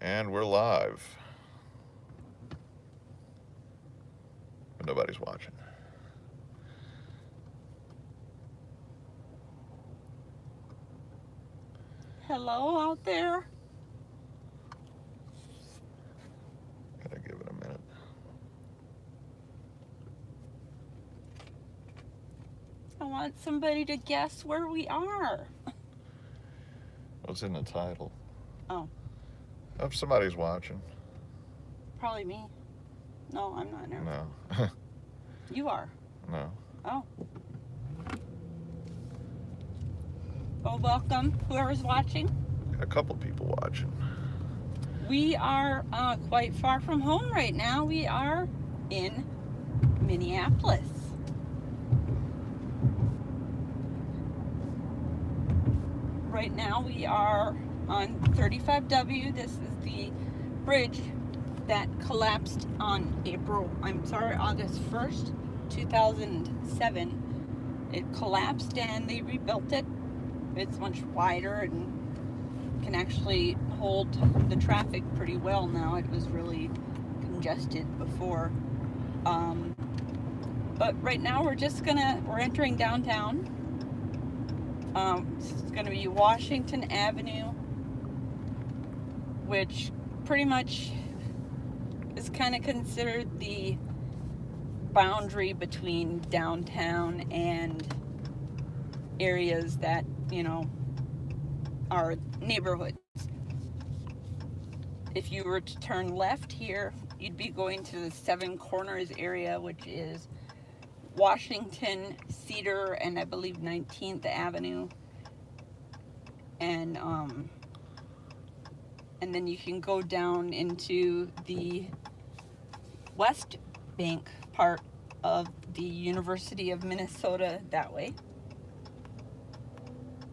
And we're live. But nobody's watching. Hello out there. Gotta give it a minute. I want somebody to guess where we are. What's in the title? Oh. If somebody's watching. Probably me. No, I'm not now. No. You are. No. Oh. Well, welcome, whoever's watching. Got a couple people watching. We are quite far from home right now. We are in Minneapolis. Right now we are on 35W. This is the bridge that collapsed on August 1st, 2007. It collapsed and they rebuilt it. It's much wider and can actually hold the traffic pretty well now. It was really congested before. But right now we're entering downtown. It's going to be Washington Avenue, which pretty much is kind of considered the boundary between downtown and areas that, are neighborhoods. If you were to turn left here, you'd be going to the Seven Corners area, which is Washington, Cedar, and I believe 19th Avenue. And then you can go down into the West Bank part of the University of Minnesota that way.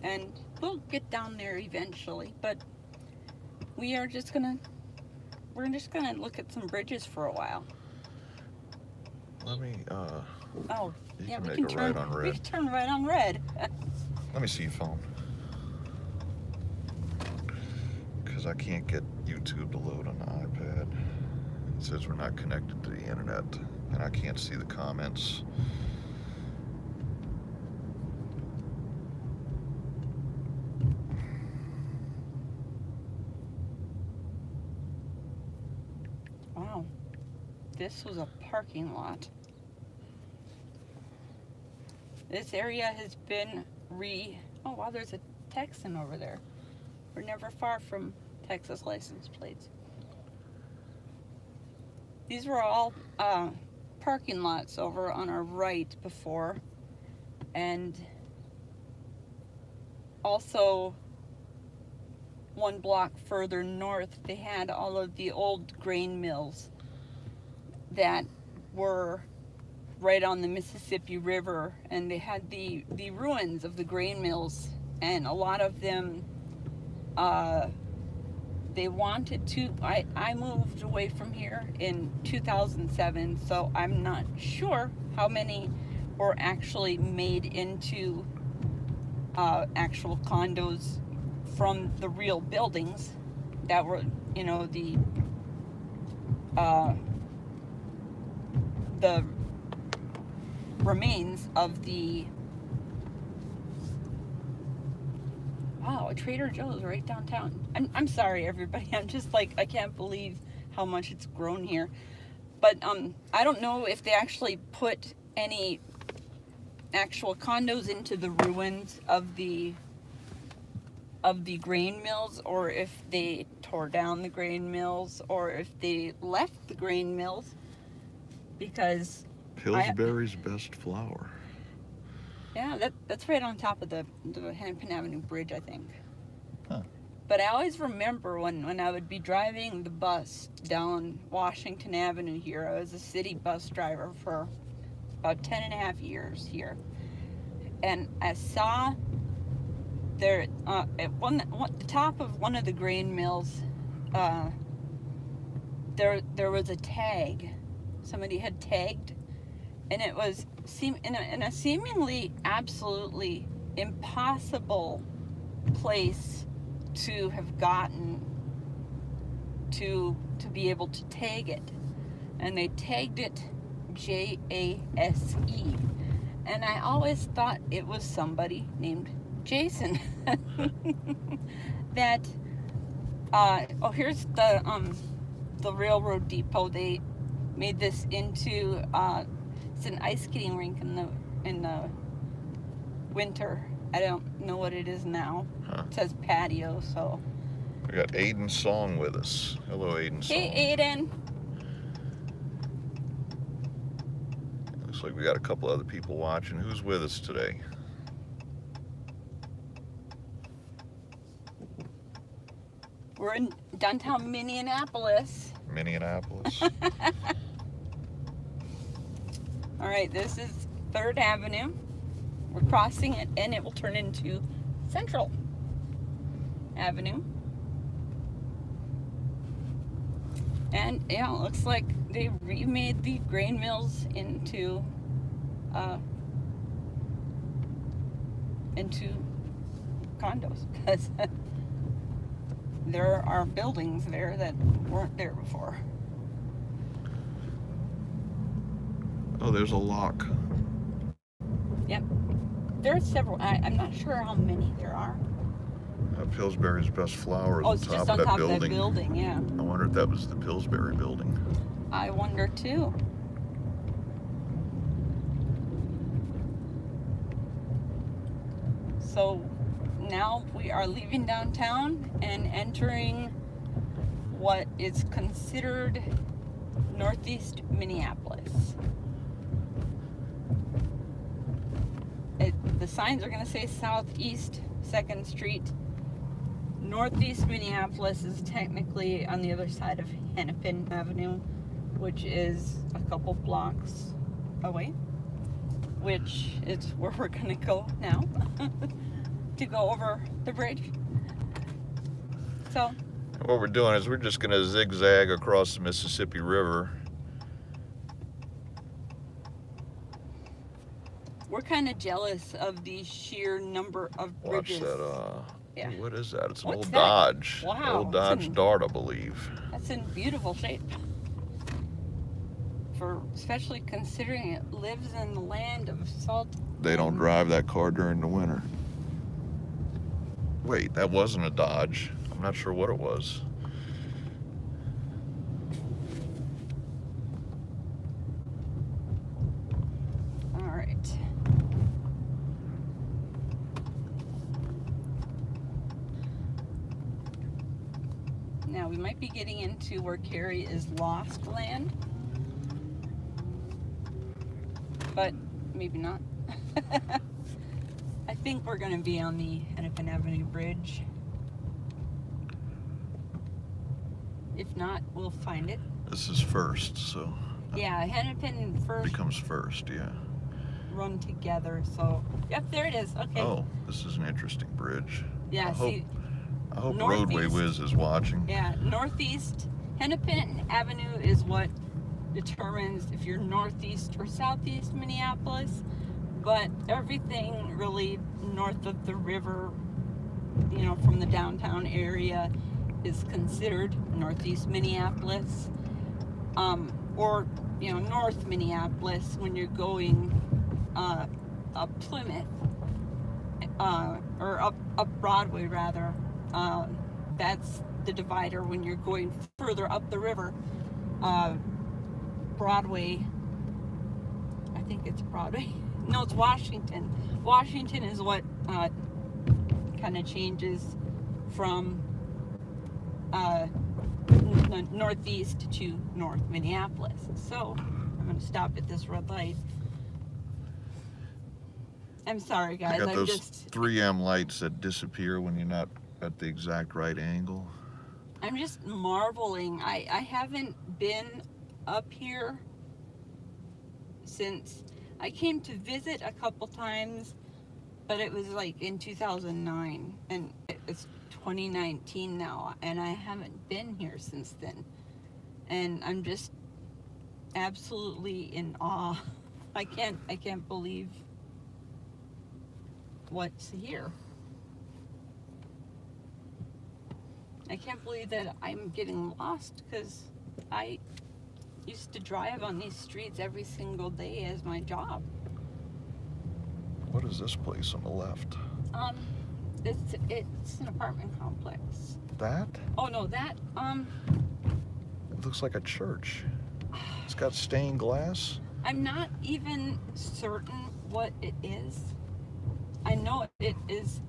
And we'll get down there eventually, but we're just gonna look at some bridges for a while. Let me, Oh, you yeah, can we make can a right on red. We can turn right on red. Let me see your phone. Because I can't get YouTube to load on the iPad. It says we're not connected to the internet, and I can't see the comments. Wow, this was a parking lot. This area has been oh wow, there's a Texan over there. We're never far from Texas license plates. These were all parking lots over on our right before, and also one block further north they had all of the old grain mills that were right on the Mississippi River, and they had the ruins of the grain mills, and a lot of them they wanted to, I moved away from here in 2007, so I'm not sure how many were actually made into actual condos from the real buildings that were, the remains of the, wow, a Trader Joe's right downtown. I'm sorry, everybody. I'm just like, I can't believe how much it's grown here. But I don't know if they actually put any actual condos into the ruins of the grain mills, or if they tore down the grain mills, or if they left the grain mills, because Pillsbury's best flour. Yeah, that's right on top of the Hennepin Avenue Bridge, I think. Huh. But I always remember when I would be driving the bus down Washington Avenue here. I was a city bus driver for about 10 and a half years here. And I saw there, at the top of one of the grain mills, there was a tag. Somebody had tagged, and it was in a seemingly absolutely impossible place to have gotten to be able to tag it, and they tagged it JASE, and I always thought it was somebody named Jason. That here's the railroad depot. They made this into it's an ice skating rink in the winter. I don't know what it is now. Huh. It says patio, so. We got Aiden Song with us. Hello, Aiden Song. Hey, Aiden. Looks like we got a couple other people watching. Who's with us today? We're in downtown Minneapolis. Minneapolis. All right, this is 3rd Avenue. We're crossing it, and it will turn into Central Avenue. And yeah, it looks like they remade the grain mills into condos, because there are buildings there that weren't there before. Oh, there's a lock. Yep. There are several. I'm not sure how many there are. Pillsbury's Best Flower Oh, is it's on just top on of that top building. of that building, yeah. I wonder if that was the Pillsbury building. I wonder too. So now we are leaving downtown and entering what is considered Northeast Minneapolis. The signs are going to say Southeast 2nd Street. Northeast Minneapolis is technically on the other side of Hennepin Avenue, which is a couple blocks away, which is where we're going to go now to go over the bridge. So What we're doing is we're just going to zigzag across the Mississippi River. we're kind of jealous of the sheer number of bridges. Watch that, Yeah. what is that? It's an What's old that? Dodge. Wow, Old it's Dodge in- Dart, I believe. That's in beautiful shape. Especially considering it lives in the land of salt. They don't and- drive that car during the winter. Wait, that wasn't a Dodge. I'm not sure what it was. All right. Now we might be getting into where Carrie is lost land, but maybe not. I think we're going to be on the Hennepin Avenue Bridge. If not, we'll find it. This is first, so Yeah, Hennepin and First becomes first, yeah. run together. So, yep, there it is. Okay. Oh, this is an interesting bridge. Yeah, I hope Northeast. Roadway Wiz is watching. Yeah, Northeast Hennepin Avenue is what determines if you're northeast or southeast Minneapolis, but everything really north of the river, from the downtown area, is considered northeast Minneapolis, or north Minneapolis when you're going up Plymouth, or up Broadway rather. That's the divider when you're going further up the river. Broadway, I think it's Broadway. No, it's Washington. Washington is what kind of changes from northeast to north Minneapolis. So I'm going to stop at this red light. I'm sorry, guys. I got I'm those just 3M lights that disappear when you're not at the exact right angle. I'm just marveling. I haven't been up here since I came to visit a couple times, but it was like in 2009, and it's 2019 now, and I haven't been here since then. And I'm just absolutely in awe. I can't believe what's here. I can't believe that I'm getting lost because I used to drive on these streets every single day as my job. What is this place on the left? It's an apartment complex. That? Oh no, that It looks like a church. It's got stained glass. I'm not even certain what it is. I know it's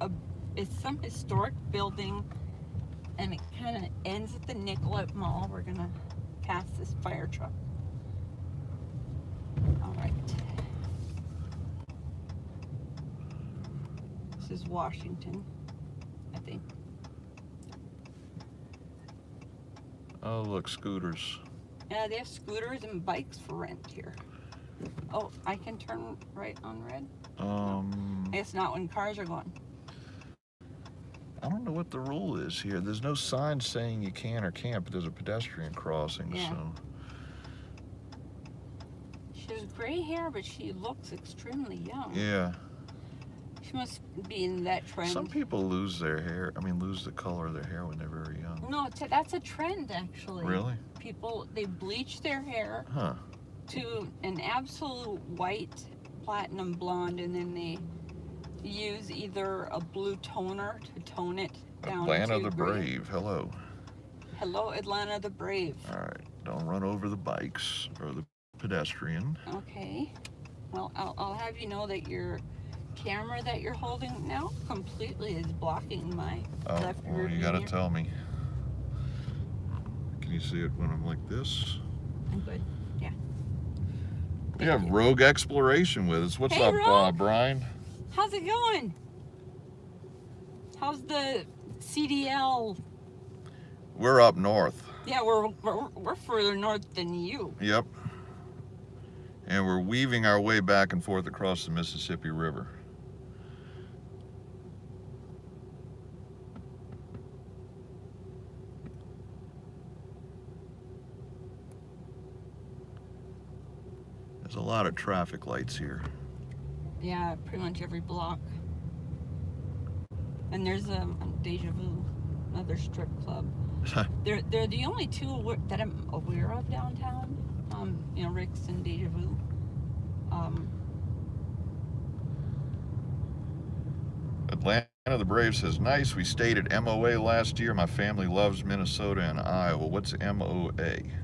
some historic building, and it kind of ends at the Nicollet Mall. We're gonna pass this fire truck. All right. This is Washington, I think. Oh, look, scooters. Yeah, they have scooters and bikes for rent here. Oh, I can turn right on red? I guess not when cars are going. I don't know what the rule is here. There's no sign saying you can or can't, but there's a pedestrian crossing, Yeah. so. She has gray hair, but she looks extremely young. Yeah. She must be in that trend. Some people lose their hair, lose the color of their hair when they're very young. No, that's a trend, actually. Really? People, they bleach their hair Huh. to an absolute white, platinum blonde, and then they use either a blue toner to tone it down Atlanta to the gray. Brave, hello. Hello, Atlanta the Brave. All right, don't run over the bikes or the pedestrian. Okay. Well, I'll have you know that your camera that you're holding now completely is blocking my left Well, rear you view gotta mirror. tell me. Can you see it when I'm like this? I'm good. Yeah. We have you. Rogue Exploration with us. What's Hey, up, Rogue. Brian? How's it going? How's the CDL? We're up north. Yeah, we're further north than you. Yep. And we're weaving our way back and forth across the Mississippi River. There's a lot of traffic lights here. Yeah, pretty much every block. And there's a Deja Vu, another strip club. They're the only two that I'm aware of downtown. Rick's and Deja Vu. Atlanta the Brave says, nice, we stayed at MOA last year. My family loves Minnesota and Iowa. What's MOA?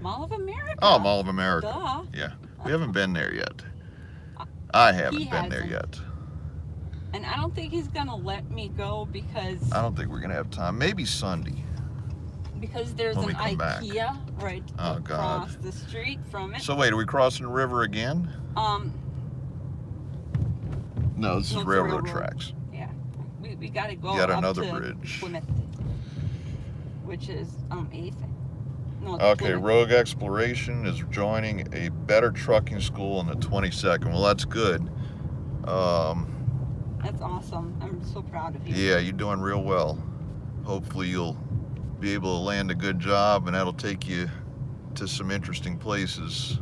Mall of America. Oh, Mall of America. Duh. Yeah, we haven't been there yet. I haven't He been there hasn't. yet. And I don't think he's gonna let me go because I don't think we're gonna have time. Maybe Sunday. there's when an we come back. IKEA right Oh, God. across the street from it. So wait, are we crossing the river again? No, this is No, it's railroad railroad. tracks. Yeah, we gotta go Yet up another to bridge. Plymouth, which is 8th. No, it's Okay, Plymouth. Rogue Exploration is joining a better trucking school on the 22nd. Well, that's good. That's awesome. I'm so proud of you. Yeah, you're doing real well. Hopefully you'll be able to land a good job, and that'll take you to some interesting places.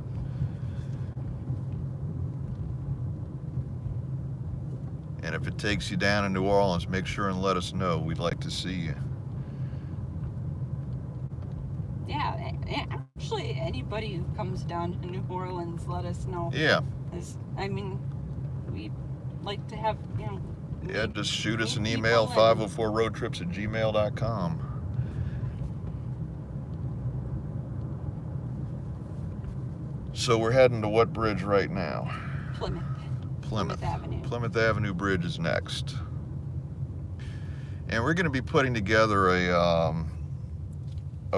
And if it takes you down to New Orleans, make sure and let us know. We'd like to see you. Yeah, actually, anybody who comes down to New Orleans, let us know. Yeah. We like to have, Yeah, just shoot us an meet email, people and- 504roadtrips@gmail.com. So we're heading to what bridge right now? Plymouth. Plymouth. Avenue. Plymouth Avenue Bridge is next. And we're going to be putting together a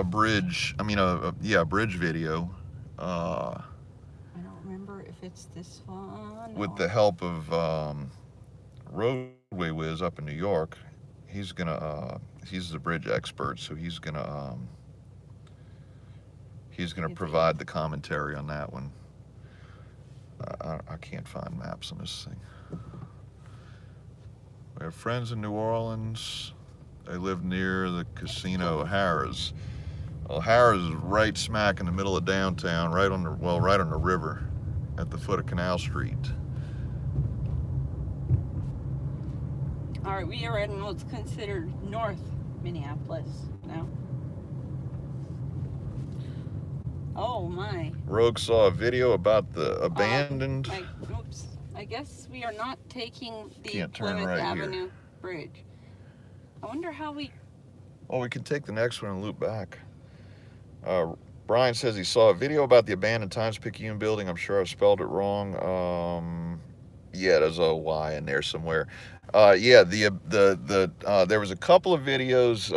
bridge, a bridge video I don't remember if it's this one. with or- the help of Roadway Wiz up in New York. He's the bridge expert, so he's gonna provide the commentary on that one. I can't find maps on this thing. We have friends in New Orleans. They live near the casino O'Hara's. O'Hara's is right smack in the middle of downtown, right on the river, at the foot of Canal Street. All right, we are in what's considered North Minneapolis now. Oh my. Rogue saw a video about the abandoned. Oops. I guess we are not taking the Can't turn Plymouth right Avenue here. Bridge. I wonder how we. Oh, we can take the next one and loop back. Brian says he saw a video about the abandoned Times-Picayune building. I'm sure I spelled it wrong. Yeah, there's a Y in there somewhere. Yeah, there was a couple of videos.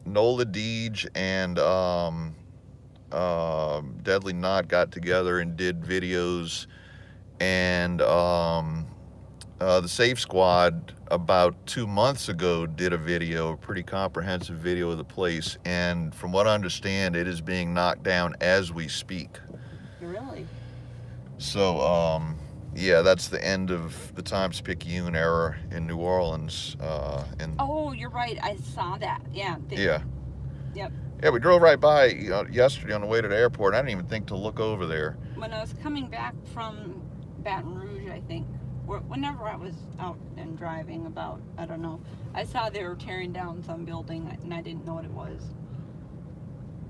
Nola Deej and Deadly Knot got together and did videos, and the Safe Squad about 2 months ago did a video, a pretty comprehensive video of the place, and from what I understand, it is being knocked down as we speak. Really? So, yeah, that's the end of the Times-Picayune era in New Orleans. Oh, you're right. I saw that. Yeah. Yeah. Yep. Yeah, we drove right by yesterday on the way to the airport. I didn't even think to look over there. When I was coming back from Baton Rouge, I think, whenever I was out and driving about, I don't know, I saw they were tearing down some building and I didn't know what it was.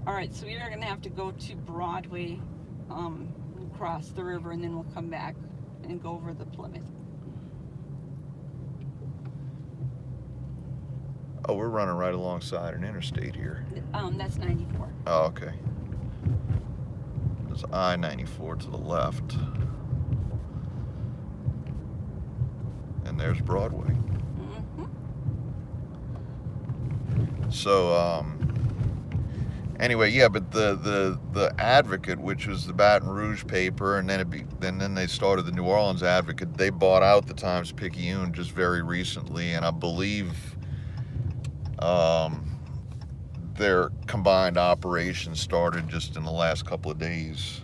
All right, so we are going to have to go to Broadway, cross the river, and then we'll come back and go over the Plymouth. Oh, we're running right alongside an interstate here. That's 94. Oh, okay. There's I-94 to the left. And there's Broadway. Mm-hmm. So, anyway, yeah, but the Advocate, which was the Baton Rouge paper, and then they started the New Orleans Advocate. They bought out the Times-Picayune just very recently, and I believe their combined operation started just in the last couple of days.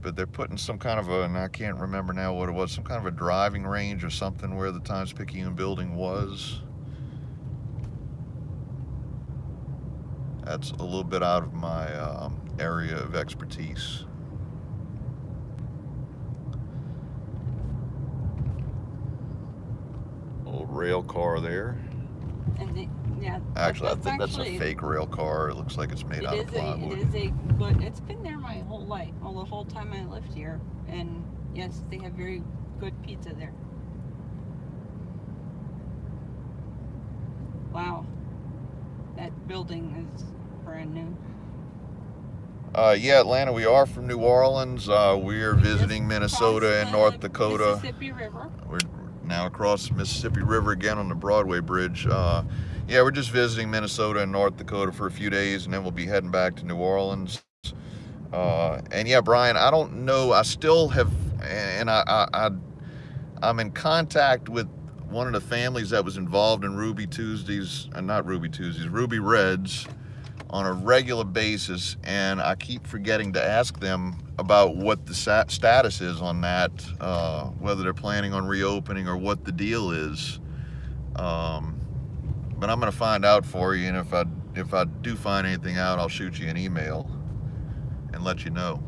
But they're putting some kind of and I can't remember now what it was, some kind of a driving range or something where the Times-Picayune building was. That's a little bit out of my area of expertise. Old rail car there. And yeah. Actually, I think that's a fake rail car. It looks like it's made out of plywood. But it's been there my whole life, well, the whole time I lived here. And yes, they have very good pizza there. Wow, that building is brand new. Yeah, Atlanta, we are from New Orleans. We're visiting Minnesota and North Dakota. Mississippi River. We're now across the Mississippi River again on the Broadway Bridge. Yeah, we're just visiting Minnesota and North Dakota for a few days, and then we'll be heading back to New Orleans. And yeah, Brian, I don't know. I still have, and I'm in contact with one of the families that was involved in Ruby Reds on a regular basis, and I keep forgetting to ask them about what the status is on that, whether they're planning on reopening or what the deal is. But I'm going to find out for you, and if I do find anything out, I'll shoot you an email and let you know.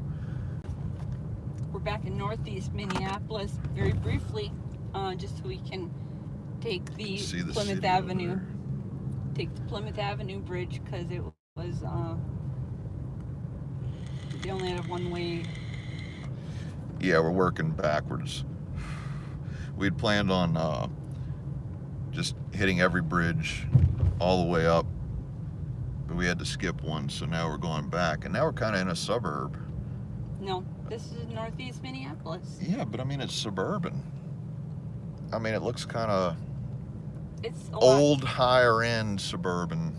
We're back in Northeast Minneapolis very briefly, just so we can take the Plymouth Avenue, take the Plymouth Avenue Bridge, because it was they only had a one-way. Yeah, we're working backwards. We'd planned on just hitting every bridge all the way up, but we had to skip one, so now we're going back, and now we're kind of in a suburb. No, this is Northeast Minneapolis. Yeah, but I mean, it's suburban. I mean, it looks kind of old, higher-end suburban.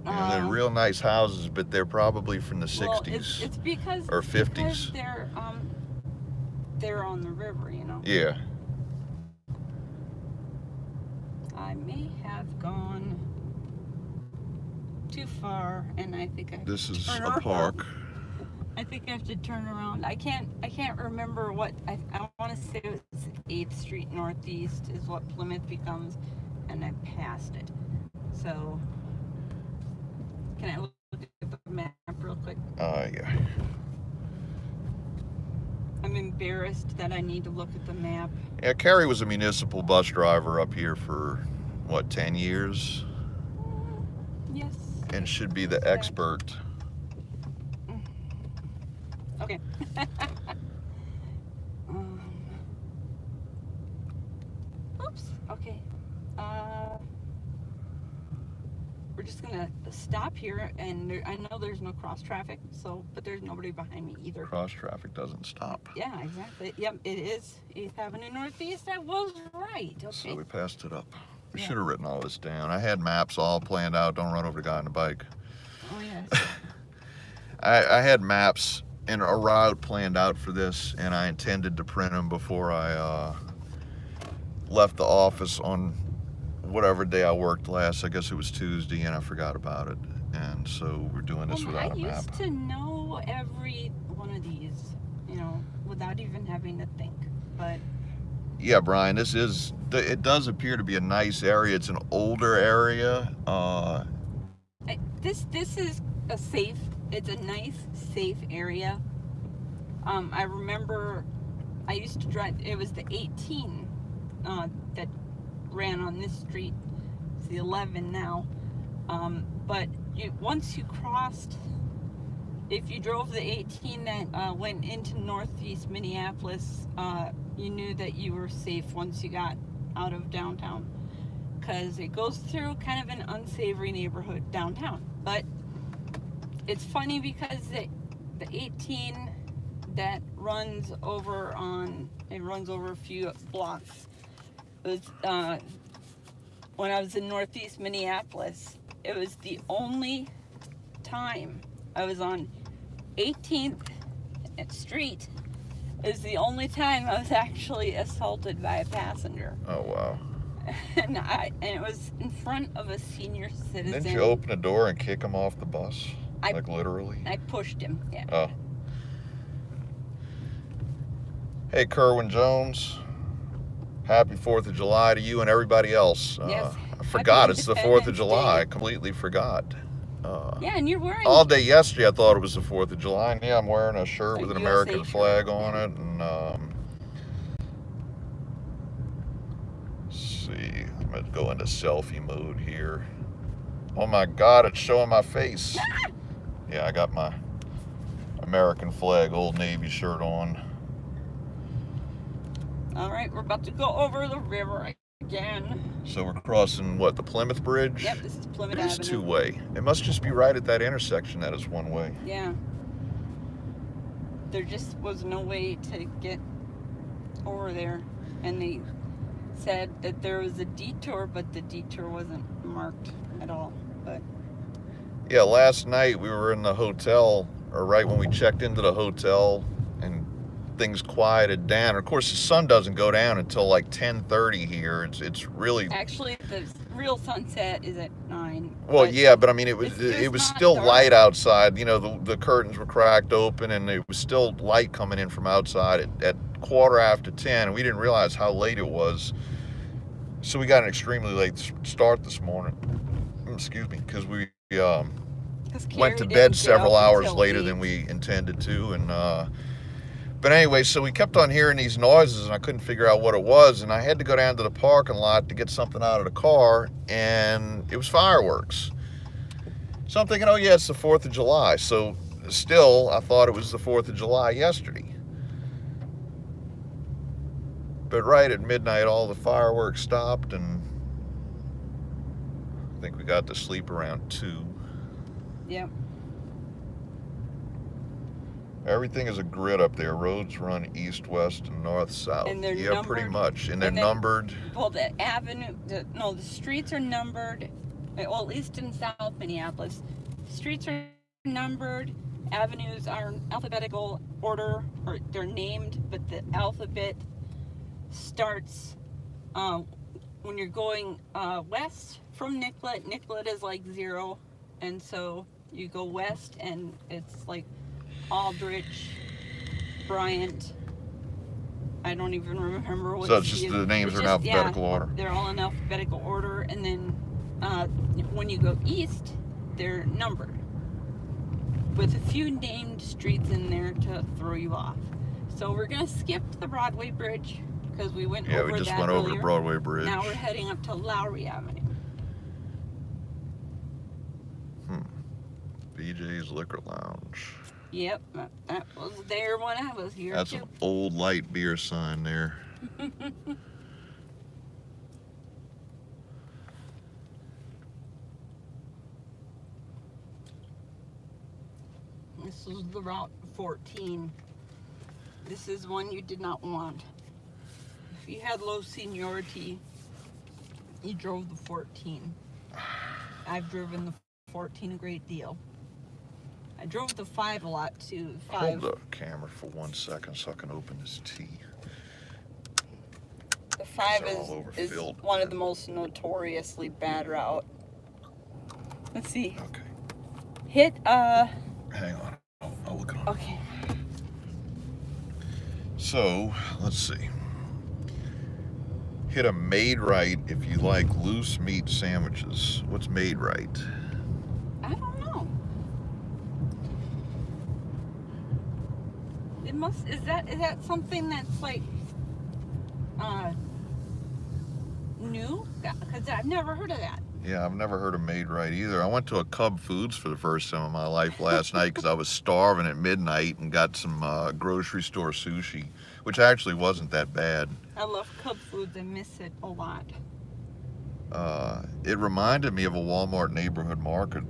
You know, they're real nice houses, but they're probably from the 60s it's because, or 50s. Because they're on the river, you know. Yeah. I may have gone too far, and I think This is a park. I think I have to turn around. I can't remember what I want to say. It was 8th Street Northeast is what Plymouth becomes, and I passed it. So can I look at the map real quick? Yeah. I'm embarrassed that I need to look at the map. Yeah, Carrie was a municipal bus driver up here for, what, 10 years? Yes. and should be the expert. Okay. Oops. Okay. We're just gonna stop here, and I know there's no cross traffic, but there's nobody behind me either. Cross traffic doesn't stop. Yeah, exactly. Yep, it is 8th Avenue Northeast. I was right. Okay. So we passed it up. We Yeah. should have written all this down. I had maps all planned out. Don't run over the guy on the bike. Oh yes. I had maps and a route planned out for this, and I intended to print them before I left the office on whatever day I worked last. I guess it was Tuesday, and I forgot about it. And so we're doing this without a map. I used to know every one of these, without even having to think. But yeah, Brian, it does appear to be a nice area. It's an older area. This is it's a nice, safe area. I remember I used to drive, it was the 18 that ran on this street. It's the 11 now. But once you crossed, if you drove the 18 that went into northeast Minneapolis, you knew that you were safe once you got out of downtown, because it goes through kind of an unsavory neighborhood downtown. But it's funny because the 18 that runs over a few blocks. It was when I was in northeast Minneapolis, it was the only time I was on 18th Street. It was the only time I was actually assaulted by a passenger. Oh wow. And it was in front of a senior citizen. Didn't you open the door and kick him off the bus? Like literally? I pushed him, yeah. Oh. Hey, Kerwin Jones. Happy 4th of July to you and everybody else. Yes. I forgot it's the 4th of Independence July. Day. I completely forgot. Yeah, and you're wearing... All day yesterday I thought it was the 4th of July. And yeah, I'm wearing a shirt with an USA American shirt. flag on it. And let's see. I'm going to go into selfie mode here. Oh my God, it's showing my face. Yeah, I got my American flag Old Navy shirt on. All right, we're about to go over the river again. So we're crossing, what, the Plymouth Bridge? Yep, this is Plymouth It is Avenue. two-way. It must just be right at that intersection that is one-way. Yeah. There just was no way to get over there. And they said that there was a detour, but the detour wasn't marked at all. But Yeah, last night we were in the hotel, or right when we checked into the hotel, and things quieted down. Of course, the sun doesn't go down until like 10:30 here. It's really... actually, the real sunset is at 9. Well, but yeah, but I mean, it was not still dark. light outside. You know, the curtains were cracked open, and it was still light coming in from outside at 10:15, and we didn't realize how late it was. So we got an extremely late start this morning. Excuse me, because we went to bed several hours later than we intended to, and but anyway, so we kept on hearing these noises, and I couldn't figure out what it was, and I had to go down to the parking lot to get something out of the car, and it was fireworks. So I'm thinking, oh yeah, it's the 4th of July. So still, I thought it was the 4th of July yesterday. But right at midnight, all the fireworks stopped, and I think we got to sleep around 2. Yep. Everything is a grid up there. Roads run east, west, and north, south. And they're yeah, pretty numbered. much. And they're And then- numbered. Well, the streets are numbered. Well, at least in South Minneapolis, streets are numbered. Avenues are in alphabetical order, or they're named, but the alphabet starts when you're going west from Nicollet. Nicollet is like 0, and so you go west, and it's like Aldrich, Bryant. I don't even remember what. So it's just the names are in alphabetical order. They're all in alphabetical order, and then when you go east, they're numbered with a few named streets in there to throw you off. So we're gonna skip the Broadway Bridge because we went over that. Yeah, we just went over the Broadway Bridge. Now we're heading up to Lowry Avenue. BJ's Liquor Lounge. Yep, that was there when I was here That's too. an old light beer sign there. This was the Route 14. This is one you did not want. If you had low seniority, you drove the 14. I've driven the 14 a great deal. I drove the 5 a lot too. 5. Hold the camera for 1 second so I can open this tea. The 5 It's all is overfilled. one of the most notoriously bad route. Let's see. Okay. Hit Hang on. I'll look it up. Okay. So, let's see. Hit a made right if you like loose meat sandwiches. What's made right? I don't know. It must. Is that something that's like new? Because I've never heard of that. Yeah, I've never heard of made right either. I went to a Cub Foods for the first time in my life last night because I was starving at midnight and got some grocery store sushi, which actually wasn't that bad. I love Cub Foods. I miss it a lot. It reminded me of a Walmart neighborhood market.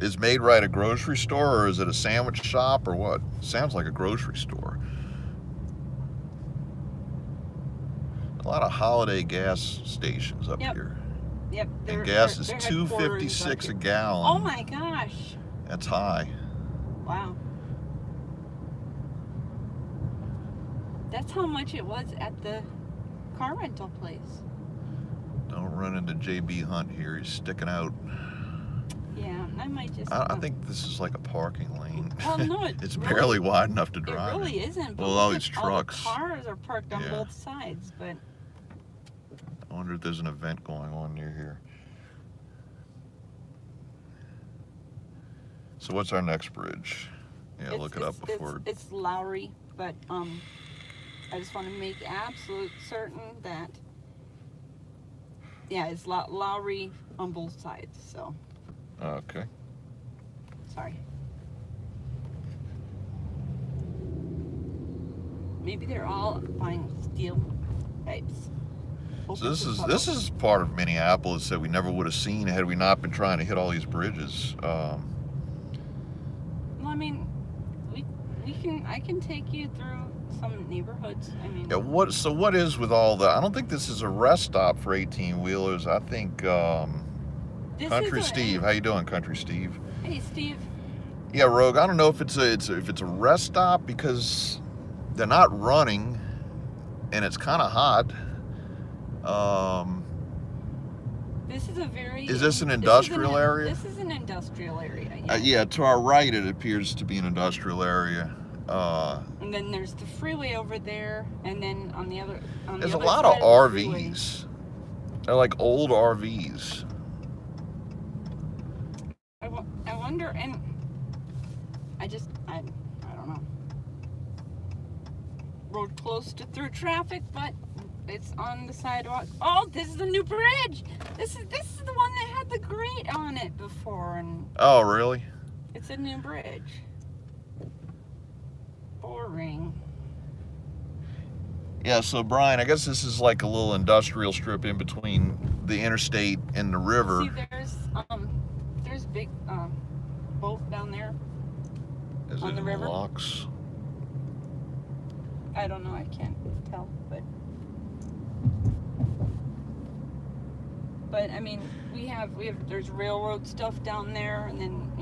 Is Made Right a grocery store or is it a sandwich shop or what? Sounds like a grocery store. A lot of holiday gas stations up here. Yep. And gas is their headquarters $2.56 up a here. gallon. Oh my gosh! That's high. Wow. That's how much it was at the car rental place. Don't run into JB Hunt here. He's sticking out. Yeah, I might just. I think this is like a parking lane. Well, no, It's really, barely wide enough to It drive. really isn't. But Well, all look these at all the trucks. cars are parked on Yeah. both sides, but. I wonder if there's an event going on near here. So what's our next bridge? Yeah, look it up before. It's Lowry, but I just want to make absolute certain that. Yeah, it's Lowry on both sides. So Okay. sorry. Maybe they're all buying steel pipes. So this is part of Minneapolis that we never would have seen had we not been trying to hit all these bridges. Well, I mean, I can take you through some neighborhoods. I mean, Yeah, what is with all the? I don't think this is a rest stop for 18-wheelers. I think this Country is Steve. How you doing, Country Steve? Hey, Steve. Yeah, Rogue. I don't know if it's a rest stop because they're not running, and it's kind of hot. This is a very. Is this an industrial area? This is an industrial area. Yeah, to our right it appears to be an industrial area. And then there's the freeway over there, and then on the other. There's a other lot of side the freeway- RVs. They're like old RVs. I wonder, and I don't know. Road close to through traffic, but it's on the sidewalk. Oh, this is the new bridge. This is the one that had the grate on it before, and Oh, really? it's a new bridge. Boring. Yeah, so Brian, I guess this is like a little industrial strip in between the interstate and the river. See, there's big boat down there. Is on it the in river? locks? I don't know. I can't tell, but I mean, there's railroad stuff down there, and then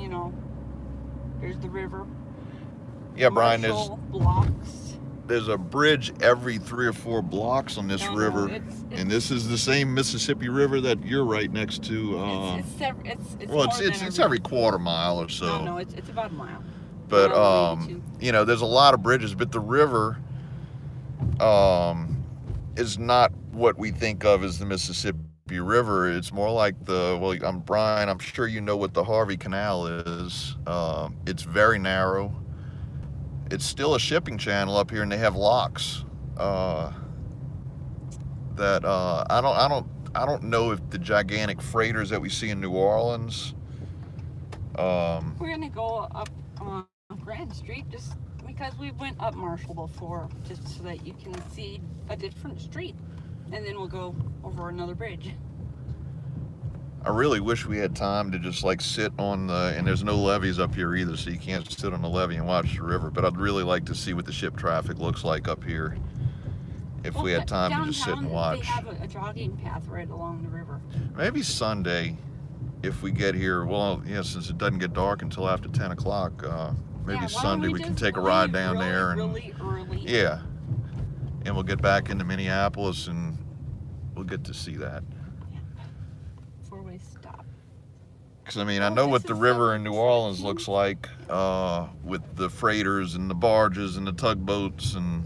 there's the river. Yeah, Brian, Commercial blocks. there's a bridge every 3 or 4 blocks on this No, river, it's and this is the same Mississippi River that you're right next to. It's every quarter mile or so. No, it's about a mile. But Mile, maybe 2. there's a lot of bridges, but the river is not what we think of as the Mississippi River. It's more like Brian, I'm sure you know what the Harvey Canal is. It's very narrow. It's still a shipping channel up here, and they have locks that I don't know if the gigantic freighters that we see in New Orleans We're gonna go up on Grand Street just because we went up Marshall before, just so that you can see a different street, and then we'll go over another bridge. I really wish we had time to just like sit on the, and there's no levees up here either, so you can't sit on the levee and watch the river, but I'd really like to see what the ship traffic looks like up here if we had time to just sit and watch. They have a jogging path right along the river. Maybe Sunday, if we get here, well, yeah, since it doesn't get dark until after 10 o'clock, maybe Sunday we can take a ride down there and really early. yeah, and we'll get back into Minneapolis and we'll get to see that. Four-way stop. Because I mean, I know what the river in New Orleans looks like with the freighters and the barges and the tugboats and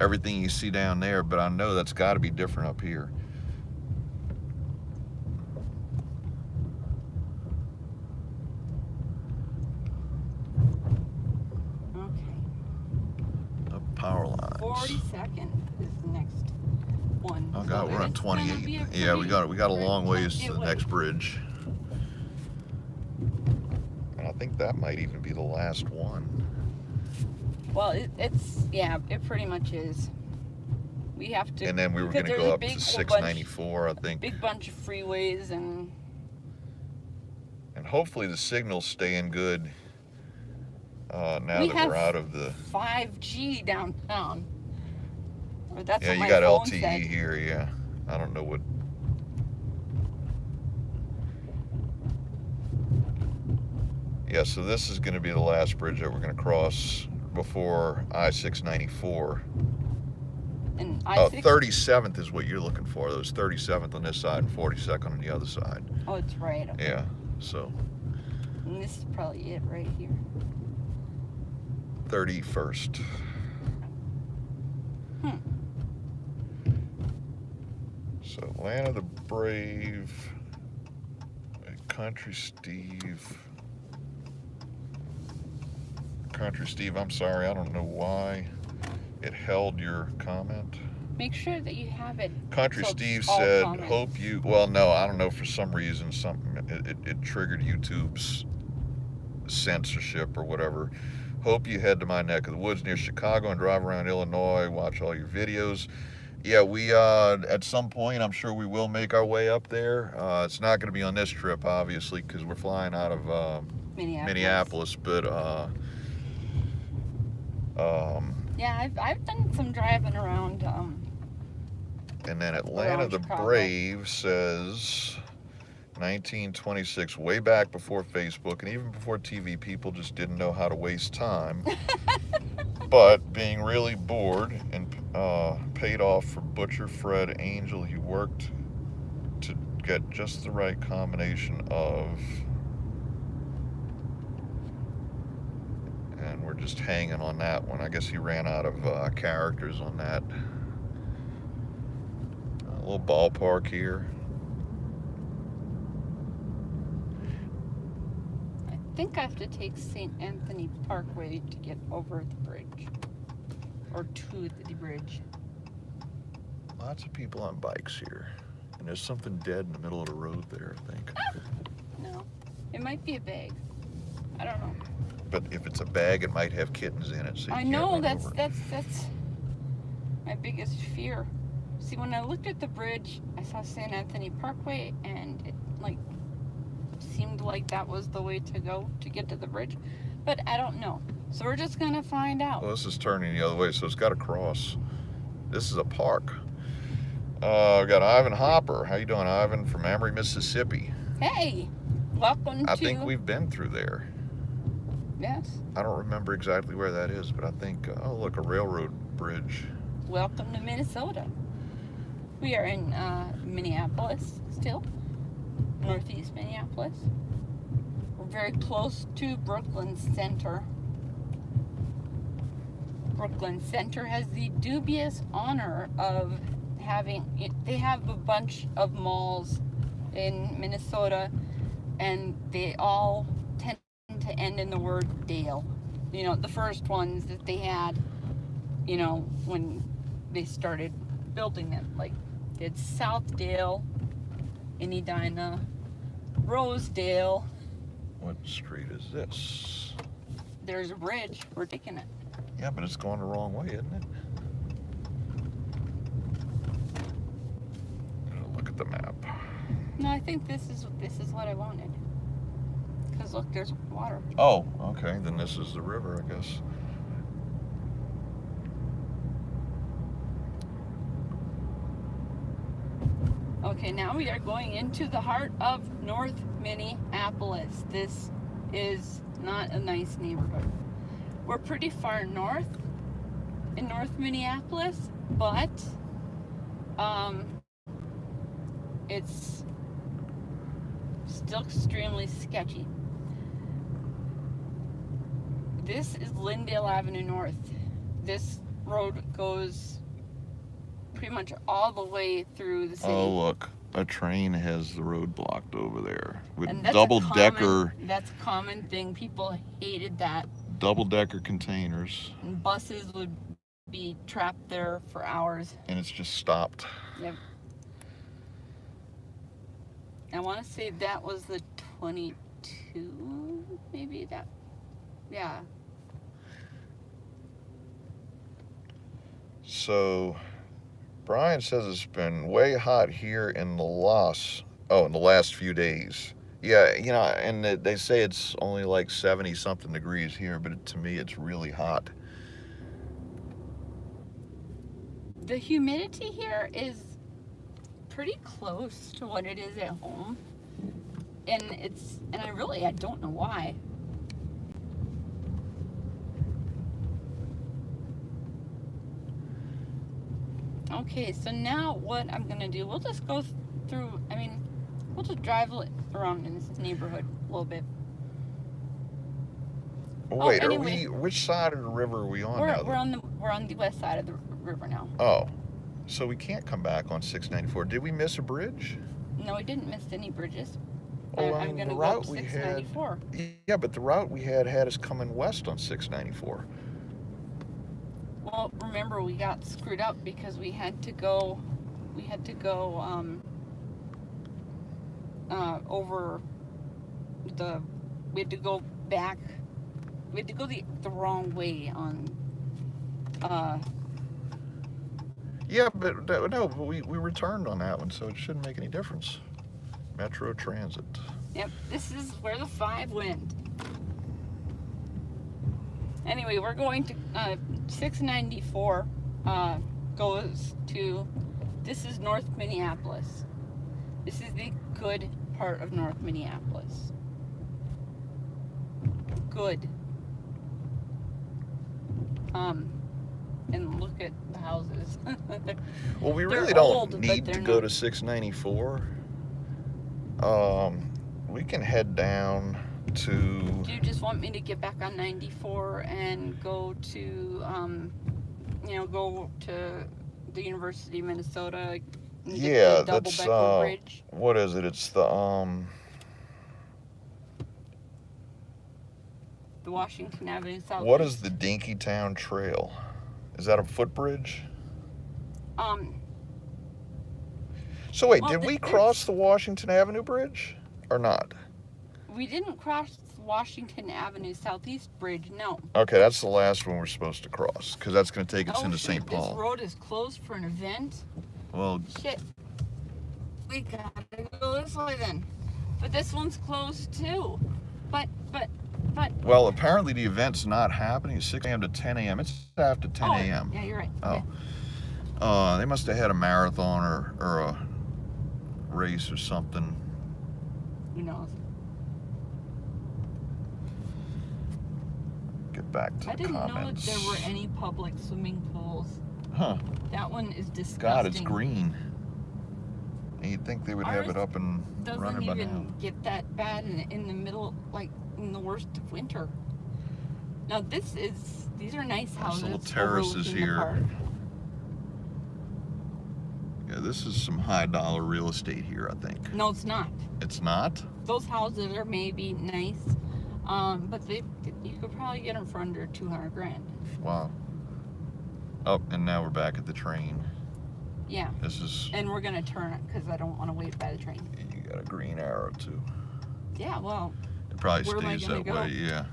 everything you see down there, but I know that's got to be different up here. Power lines. 42nd is the next one. Oh God, So we're on it's gonna 28. be a Yeah, we got a pretty long ways to get the away. next bridge. And I think that might even be the last one. Well, it pretty much is. We have to. And then we were because going to there's go a up to big 694, I think. Big bunch of freeways and hopefully the signal's staying good now we that have we're out of the. 5G downtown. Or that's Yeah, what you my got phone LTE said. here, yeah. I don't know what. Yeah, so this is going to be the last bridge that we're going to cross before I-694. And 37th is what you're looking for. There's 37th on this side and 42nd on the other side. Oh, it's right. Okay. Yeah, so And this is probably it right here. 31st. So Land of the Brave, Country Steve. Country Steve, I'm sorry, I don't know why it held your comment. Make sure that you have it. Country so Steve all said, comments. hope you, well, no, I don't know, for some reason, it triggered YouTube's censorship or whatever. Hope you head to my neck of the woods near Chicago and drive around Illinois, watch all your videos. Yeah, we, at some point, I'm sure we will make our way up there. It's not going to be on this trip, obviously, because we're flying out of Minneapolis, but, yeah, I've done some driving around. and then Atlanta the Chicago. Brave says 1926, way back before Facebook and even before TV, people just didn't know how to waste time. But being really bored and paid off for Butcher Fred Angel, he worked to get just the right combination of, and we're just hanging on that one. I guess he ran out of characters on that. A little ballpark here. I think I have to take St. Anthony Parkway to get over the bridge. Or to the bridge. Lots of people on bikes here. And there's something dead in the middle of the road there, I think. No. It might be a bag. I don't know. But if it's a bag, it might have kittens in it, so you I can't know, run that's over it. that's my biggest fear. See, when I looked at the bridge, I saw St. Anthony Parkway, and it seemed like that was the way to go to get to the bridge, but I don't know. So we're just gonna find out. Well, this is turning the other way, so it's got to cross. This is a park. We got Ivan Hopper. How you doing, Ivan? From Amory, Mississippi. Hey, welcome to. I think we've been through there. Yes. I don't remember exactly where that is, but I think, oh look, a railroad bridge. Welcome to Minnesota. We are in Minneapolis still, northeast Minneapolis. We're very close to Brooklyn Center. Brooklyn Center has the dubious honor of they have a bunch of malls in Minnesota, and they all tend to end in the word Dale. You know, the first ones that they had, you know, when they started building them, like it's Southdale, Edina, Rosedale, What street is this? There's a bridge. We're taking it. Yeah, but it's going the wrong way, isn't it? Look at the map. No, I think this is what I wanted. Because look, there's water. Oh, okay. Then this is the river, I guess. Okay, now we are going into the heart of North Minneapolis. This is not a nice neighborhood. We're pretty far north in North Minneapolis, but it's still extremely sketchy. This is Lyndale Avenue North. This road goes pretty much all the way through the city. Oh, look. A train has the road blocked over there with And that's double-decker. That's a common thing. People hated that. Double-decker containers. And buses would be trapped there for hours. And it's just stopped. Yep. I want to say that was the 22, maybe that. Yeah. So, Brian says it's been way hot here in the last few days. Yeah, you know, and they say it's only like 70-something degrees here, but to me it's really hot. The humidity here is pretty close to what it is at home. And I don't know why. Okay, so now what I'm gonna do, we'll just go through, we'll just drive around in this neighborhood a little bit. Wait, anyway, which side of the river are we on now? We're on the west side of the river now. Oh, so we can't come back on 694. Did we miss a bridge? No, we didn't miss any bridges. Oh, I'm gonna go up 694. Yeah, but the route we had us coming west on 694. Well, remember we got screwed up because we had to go back. We had to go the wrong way on. Yeah, but we returned on that one, so it shouldn't make any difference. Metro Transit. Yep, this is where the 5 went. Anyway, we're going to 694 goes to, this is North Minneapolis. This is the good part of North Minneapolis. Good. And look at the houses. Well, we They're really old, don't but need they're to go not. to 694. We can head down to... Do you just want me to get back on 94 and go to, go to the University of Minnesota? And Yeah, get the that's, double-decker bridge? what is it? It's the Washington Avenue South. what is the Dinkytown Trail? Is that a footbridge? So wait, well, did we cross the Washington Avenue Bridge or not? We didn't cross Washington Avenue Southeast Bridge, no. Okay, that's the last one we're supposed to cross, because that's going to take us into shoot, St. Paul. This road is closed for an event. Well, Shit. We gotta go this way then. But this one's closed too. But. well, apparently the event's not happening. It's 6 a.m. to 10 a.m. It's after 10 a.m. Yeah, you're right. Oh. Okay. They must have had a marathon or a race or something. Who knows? Get back to I the didn't comments. know that there were any public swimming pools. Huh. That one is disgusting. God, it's green. And you'd think they would have Ours it up and doesn't running by now. even get that bad in the middle, like in the worst of winter. Now these are nice houses. little terraces overlooking the here. park. Yeah, this is some high dollar real estate here, I think. No, it's not. It's not? Those houses are maybe nice, but you could probably get them for under 200 grand. Wow. Oh, and now we're back at the train. Yeah. This is... And we're gonna turn it because I don't want to wait by the train. You got a green arrow, too. Yeah, well. probably where am I stays gonna that go? way, yeah.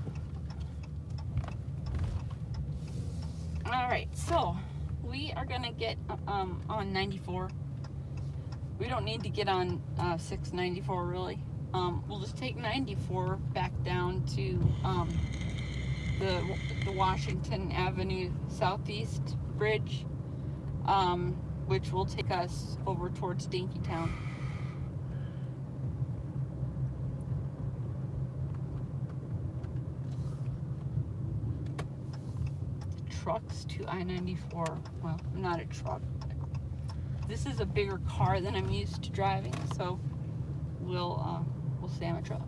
All right, so we are gonna get on 94. We don't need to get on 694 really. We'll just take 94 back down to the Washington Avenue Southeast Bridge, which will take us over towards Dinkytown. Trucks to I-94. Well, not a truck. This is a bigger car than I'm used to driving, so we'll stay on a truck.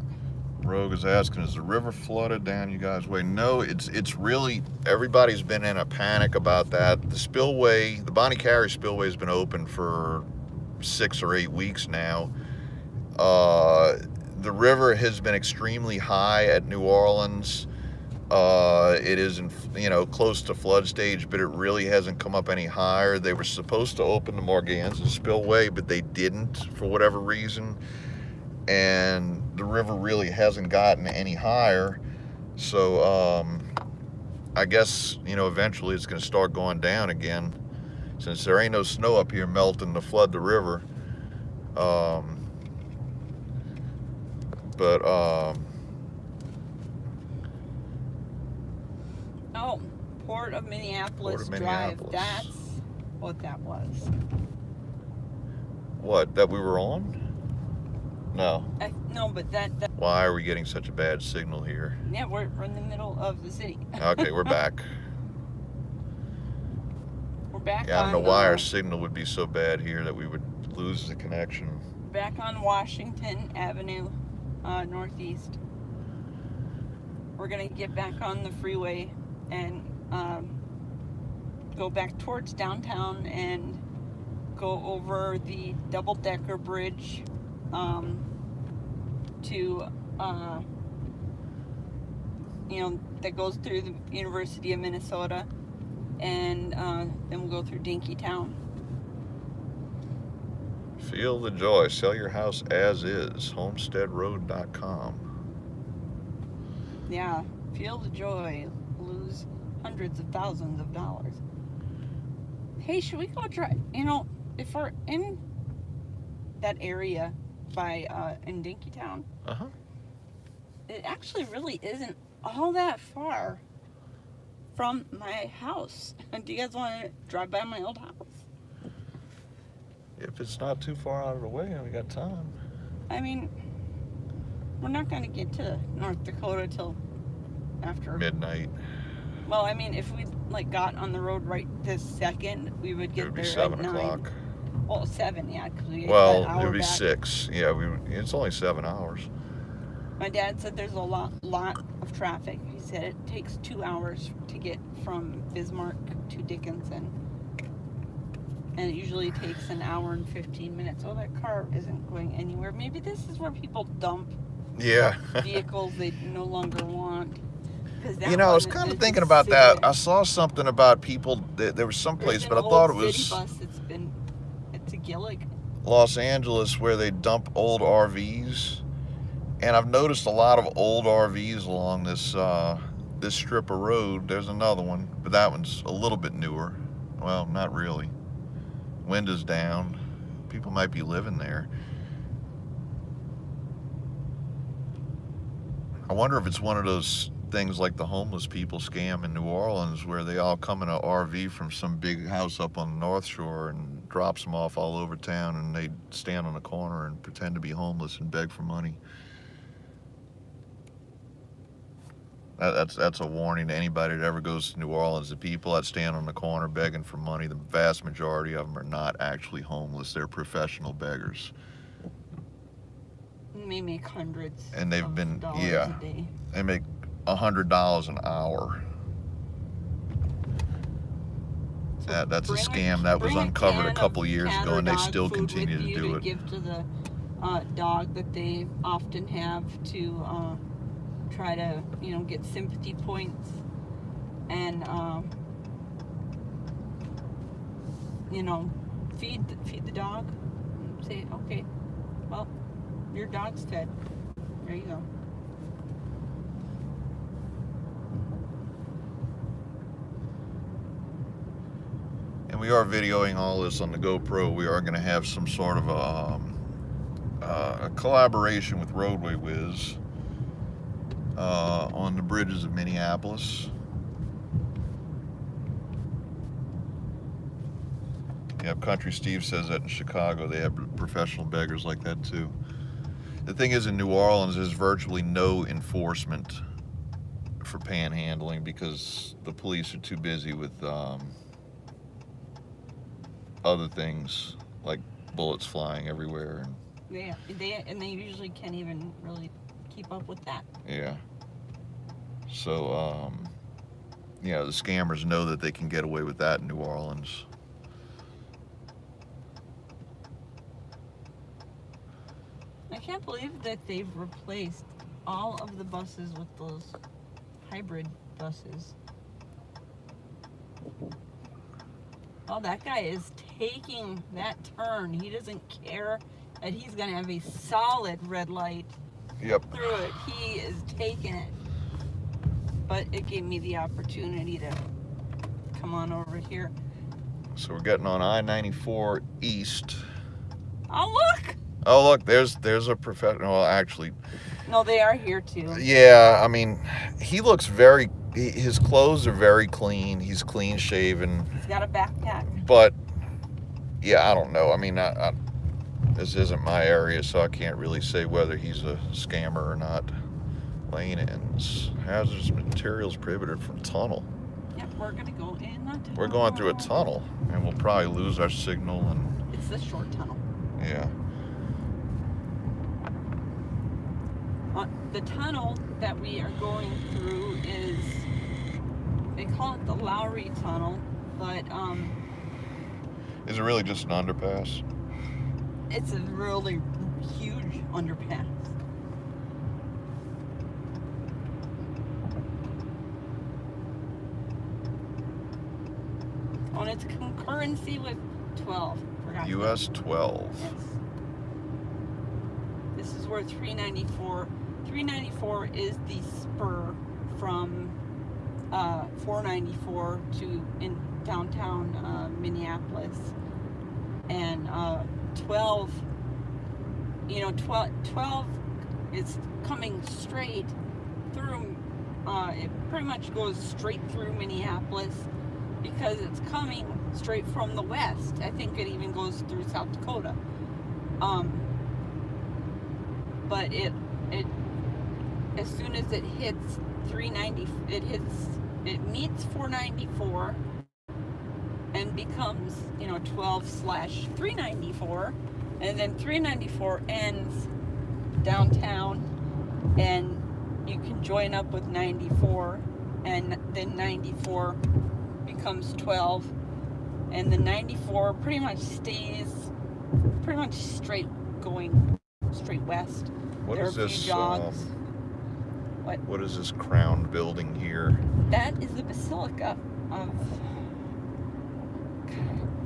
Rogue is asking, is the river flooded down you guys' way? No, it's really, everybody's been in a panic about that. The spillway, the Bonnie Carey spillway has been open for 6 or 8 weeks now. The river has been extremely high at New Orleans. It is close to flood stage, but it really hasn't come up any higher. They were supposed to open the Morganza spillway, but they didn't for whatever reason. And the river really hasn't gotten any higher. So I guess, eventually it's going to start going down again, since there ain't no snow up here melting to flood the river. Oh, Port of Minneapolis Port of Drive. Minneapolis. That's what that was. What, that we were on? No. No, but that. Why are we getting such a bad signal here? Yeah, we're in the middle of the city. Okay, we're back. We're back. Yeah, I don't know why our signal would be so bad here that we would lose the connection. Back on Washington Avenue, northeast. We're gonna get back on the freeway and go back towards downtown and go over the double-decker bridge to that goes through the University of Minnesota, and then we'll go through Dinkytown. Feel the joy. Sell your house as is. Homesteadroad.com. Yeah, feel the joy. Lose hundreds of thousands of dollars. Hey, should we go drive? If we're in that area by in Dinkytown, it actually really isn't all that far from my house. Do you guys want to drive by my old house? If it's not too far out of the way and we got time. I mean, we're not going to get to North Dakota till after midnight. Well, I mean, if we got on the road right this second, we would get there 7 at 9. o'clock. Well, 7, yeah. Well, it would be 6. Yeah, it's only 7 hours. My dad said there's a lot of traffic. He said it takes 2 hours to get from Bismarck to Dickinson. And it usually takes an hour and 15 minutes. Oh, that car isn't going anywhere. Maybe this is where people dump vehicles they no longer want. I was kind of thinking about that. I saw something about people, there was some place, but I thought it was city bus. It's a Gillig. Los Angeles, where they dump old RVs. And I've noticed a lot of old RVs along this this strip of road. There's another one, but that one's a little bit newer. Well, not really. Windows down. People might be living there. I wonder if it's one of those things like the homeless people scam in New Orleans, where they all come in an RV from some big house up on the North Shore and drops them off all over town, and they stand on a corner and pretend to be homeless and beg for money. That's a warning to anybody that ever goes to New Orleans. The people that stand on the corner begging for money, the vast majority of them are not actually homeless. They're professional beggars. They make hundreds. And they've been, dollars a day. They make $100 an hour. So that's a scam that was uncovered a couple years ago, and they still continue to do it. Give to the dog that they often have to try to get sympathy points, and feed the dog. Say, okay, well, your dog's fed. There you go. we are videoing all this on the GoPro. We are going to have some sort of a collaboration with Roadway Wiz on the bridges of Minneapolis. Yeah, Country Steve says that in Chicago they have professional beggars like that too. The thing is, in New Orleans, there's virtually no enforcement for panhandling because the police are too busy with other things like bullets flying everywhere. They usually can't even really keep up with that. Yeah. So, yeah, the scammers know that they can get away with that in New Orleans. I can't believe that they've replaced all of the buses with those hybrid buses. Oh, that guy is taking that turn. He doesn't care that he's going to have a solid red light through it. He is taking it. But it gave me the opportunity to come on over here. So we're getting on I-94 East. Oh, look! Oh, look, there's a professional. Well, actually, no, they are here too. Yeah, I mean, he looks his clothes are very clean. He's clean shaven. He's got a backpack. But, yeah, I don't know. I mean, this isn't my area, so I can't really say whether he's a scammer or not. Lane ends. Hazardous materials prohibited from tunnel. Yep, we're going to go in a tunnel. We're going through a tunnel, and we'll probably lose our signal. And it's the short tunnel. Yeah. The tunnel that we are going through is, they call it the Lowry Tunnel, but is it really just an underpass? It's a really huge underpass. Oh, and it's concurrency with 12. US 12. Yes. This is where 394 is the spur from 494 to in downtown Minneapolis, and 12 is coming straight through. It pretty much goes straight through Minneapolis because it's coming straight from the west. I think it even goes through South Dakota. But it as soon as it hits 390, it meets 494 and becomes 12/394, and then 394 ends downtown, and you can join up with 94, and then 94 becomes 12, and the 94 pretty much stays straight west. What there is are a few this? jogs. What is this crown building here? That is the Basilica of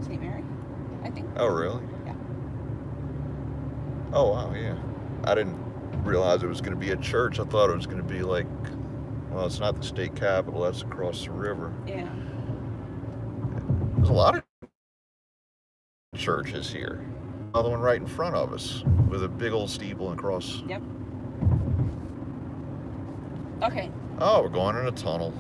St. Mary, I think. Oh, really? Yeah. Oh, wow, yeah. I didn't realize it was going to be a church. I thought it was going to be like, well, it's not the state capitol. That's across the river. Yeah. There's a lot of churches here. Another one right in front of us with a big old steeple across. Yep. Okay. Oh, we're going in a tunnel.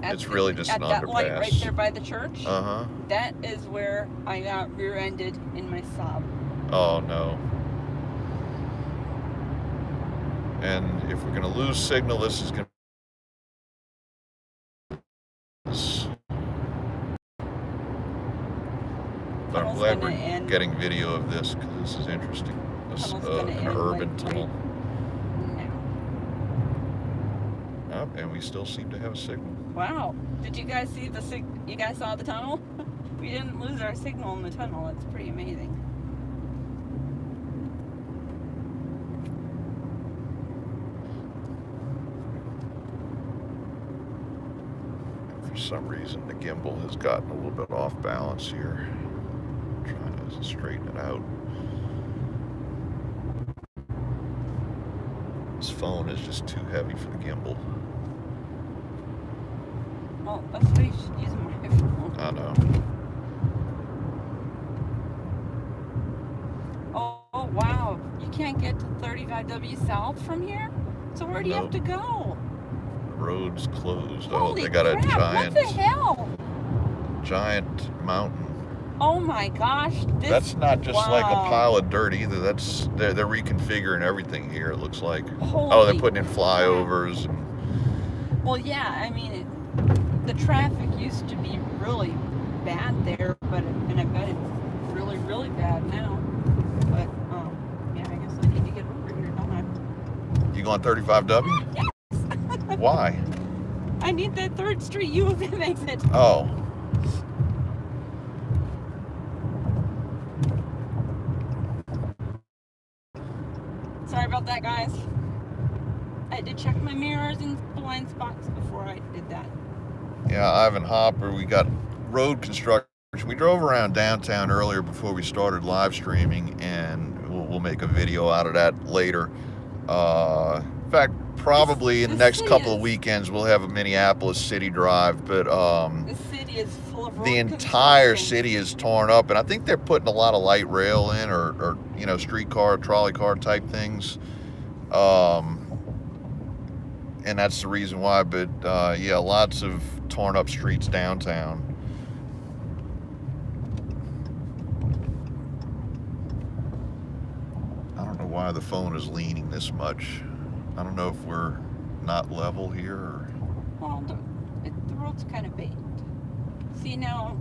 It's really just an that underpass. light right there by the church. Uh-huh. That is where I got rear-ended in my Saab. Oh, no. And if we're going to lose signal, this is going to... But I'm glad we're getting video of this because this is interesting. This an urban tunnel. Oh, and we still seem to have a signal. Wow. Did you guys see you guys saw the tunnel? We didn't lose our signal in the tunnel. That's pretty amazing. For some reason, the gimbal has gotten a little bit off balance here. I'm trying to straighten it out. This phone is just too heavy for the gimbal. Well, that's why you should use my phone. I know. Oh, wow. You can't get to 35W South from here? So where do you have to go? Road's closed. Holy they got crap, a giant, what the hell? giant mountain. Oh my gosh. That's not just like a pile of dirt either. They're reconfiguring everything here, it looks like. Holy they're putting in flyovers. Well, yeah, I mean, the traffic used to be really bad there, and I bet it's really, really bad now. But, yeah, I guess I need to get over here, don't I? You going 35W? Yes! Why? I need that 3rd Street U of M exit. Oh. Sorry about that, guys. I had to check my mirrors and blind spots before I did that. Yeah, Ivan Hopper, we got road construction. We drove around downtown earlier before we started live streaming, and we'll make a video out of that later. In fact, probably in the next couple of weekends we'll have a Minneapolis city drive, but the city is full of road the entire city is torn up, and I think they're putting a lot of light rail in, or streetcar, trolley car type things, and that's the reason why. But yeah, lots of torn up streets downtown. I don't know why the phone is leaning this much. I don't know if we're not level here or... Well, the road's kind of baked. See, now,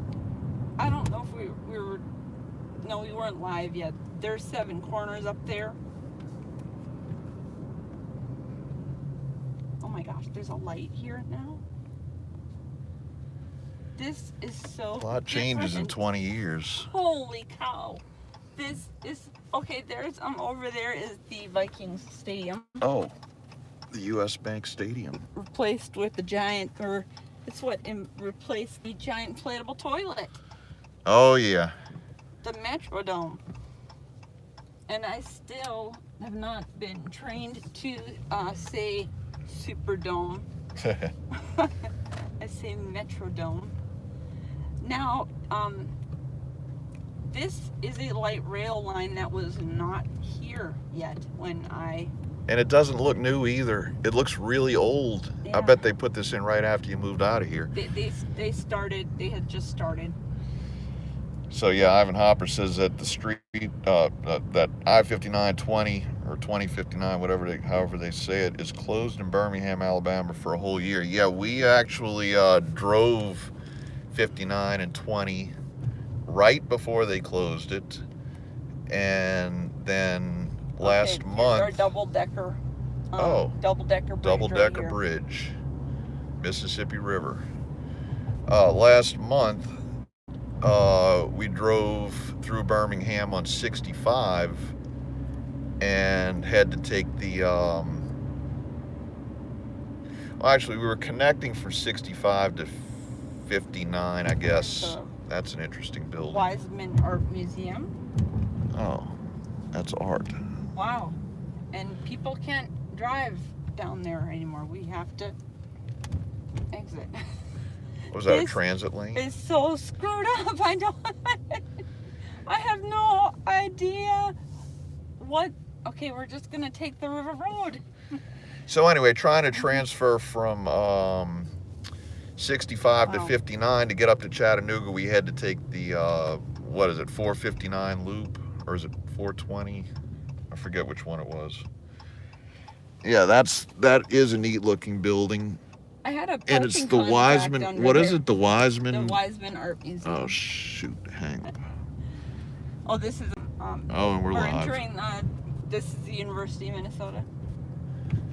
I don't know if we were... No, we weren't live yet. There's 7 corners up there. Oh my gosh, there's a light here now. This is so... A lot changes in 20 years. Holy cow. This is... Okay, there's... over there is the Vikings Stadium. Oh. The U.S. Bank Stadium. Replaced with the giant... Or it's what replaced the giant inflatable toilet. Oh, yeah. The Metrodome. And I still have not been trained to say Superdome. I say Metrodome. Now, this is a light rail line that was not here yet when I... And it doesn't look new either. It looks really old. Yeah. I bet they put this in right after you moved out of here. They had just started. So yeah, Ivan Hopper says that the street, that I-59-20 or 2059, however they say it, is closed in Birmingham, Alabama for a whole year. Yeah, we actually drove 59 and 20 right before they closed it, and then last month. Our double-decker. Double-decker bridge. Double-decker bridge, Mississippi River. Last month, we drove through Birmingham on 65 and had to take the, well, actually we were connecting from 65 to 59, I guess. That's an interesting building. Wiseman Art Museum. Oh, that's art. Wow. And people can't drive down there anymore. We have to exit. Was that a transit lane? It's so screwed up. I have no idea what... Okay, we're just going to take the river road. So anyway, trying to transfer from 65 to 59 to get up to Chattanooga, we had to take the, 459 loop? Or is it 420? I forget which one it was. Yeah, that is a neat looking building. I had a and it's the Wiseman. What is it? The Wiseman. The Wiseman Art Museum. Oh shoot! Hang up. Oh, this is. And we're live. Entering. This is the University of Minnesota.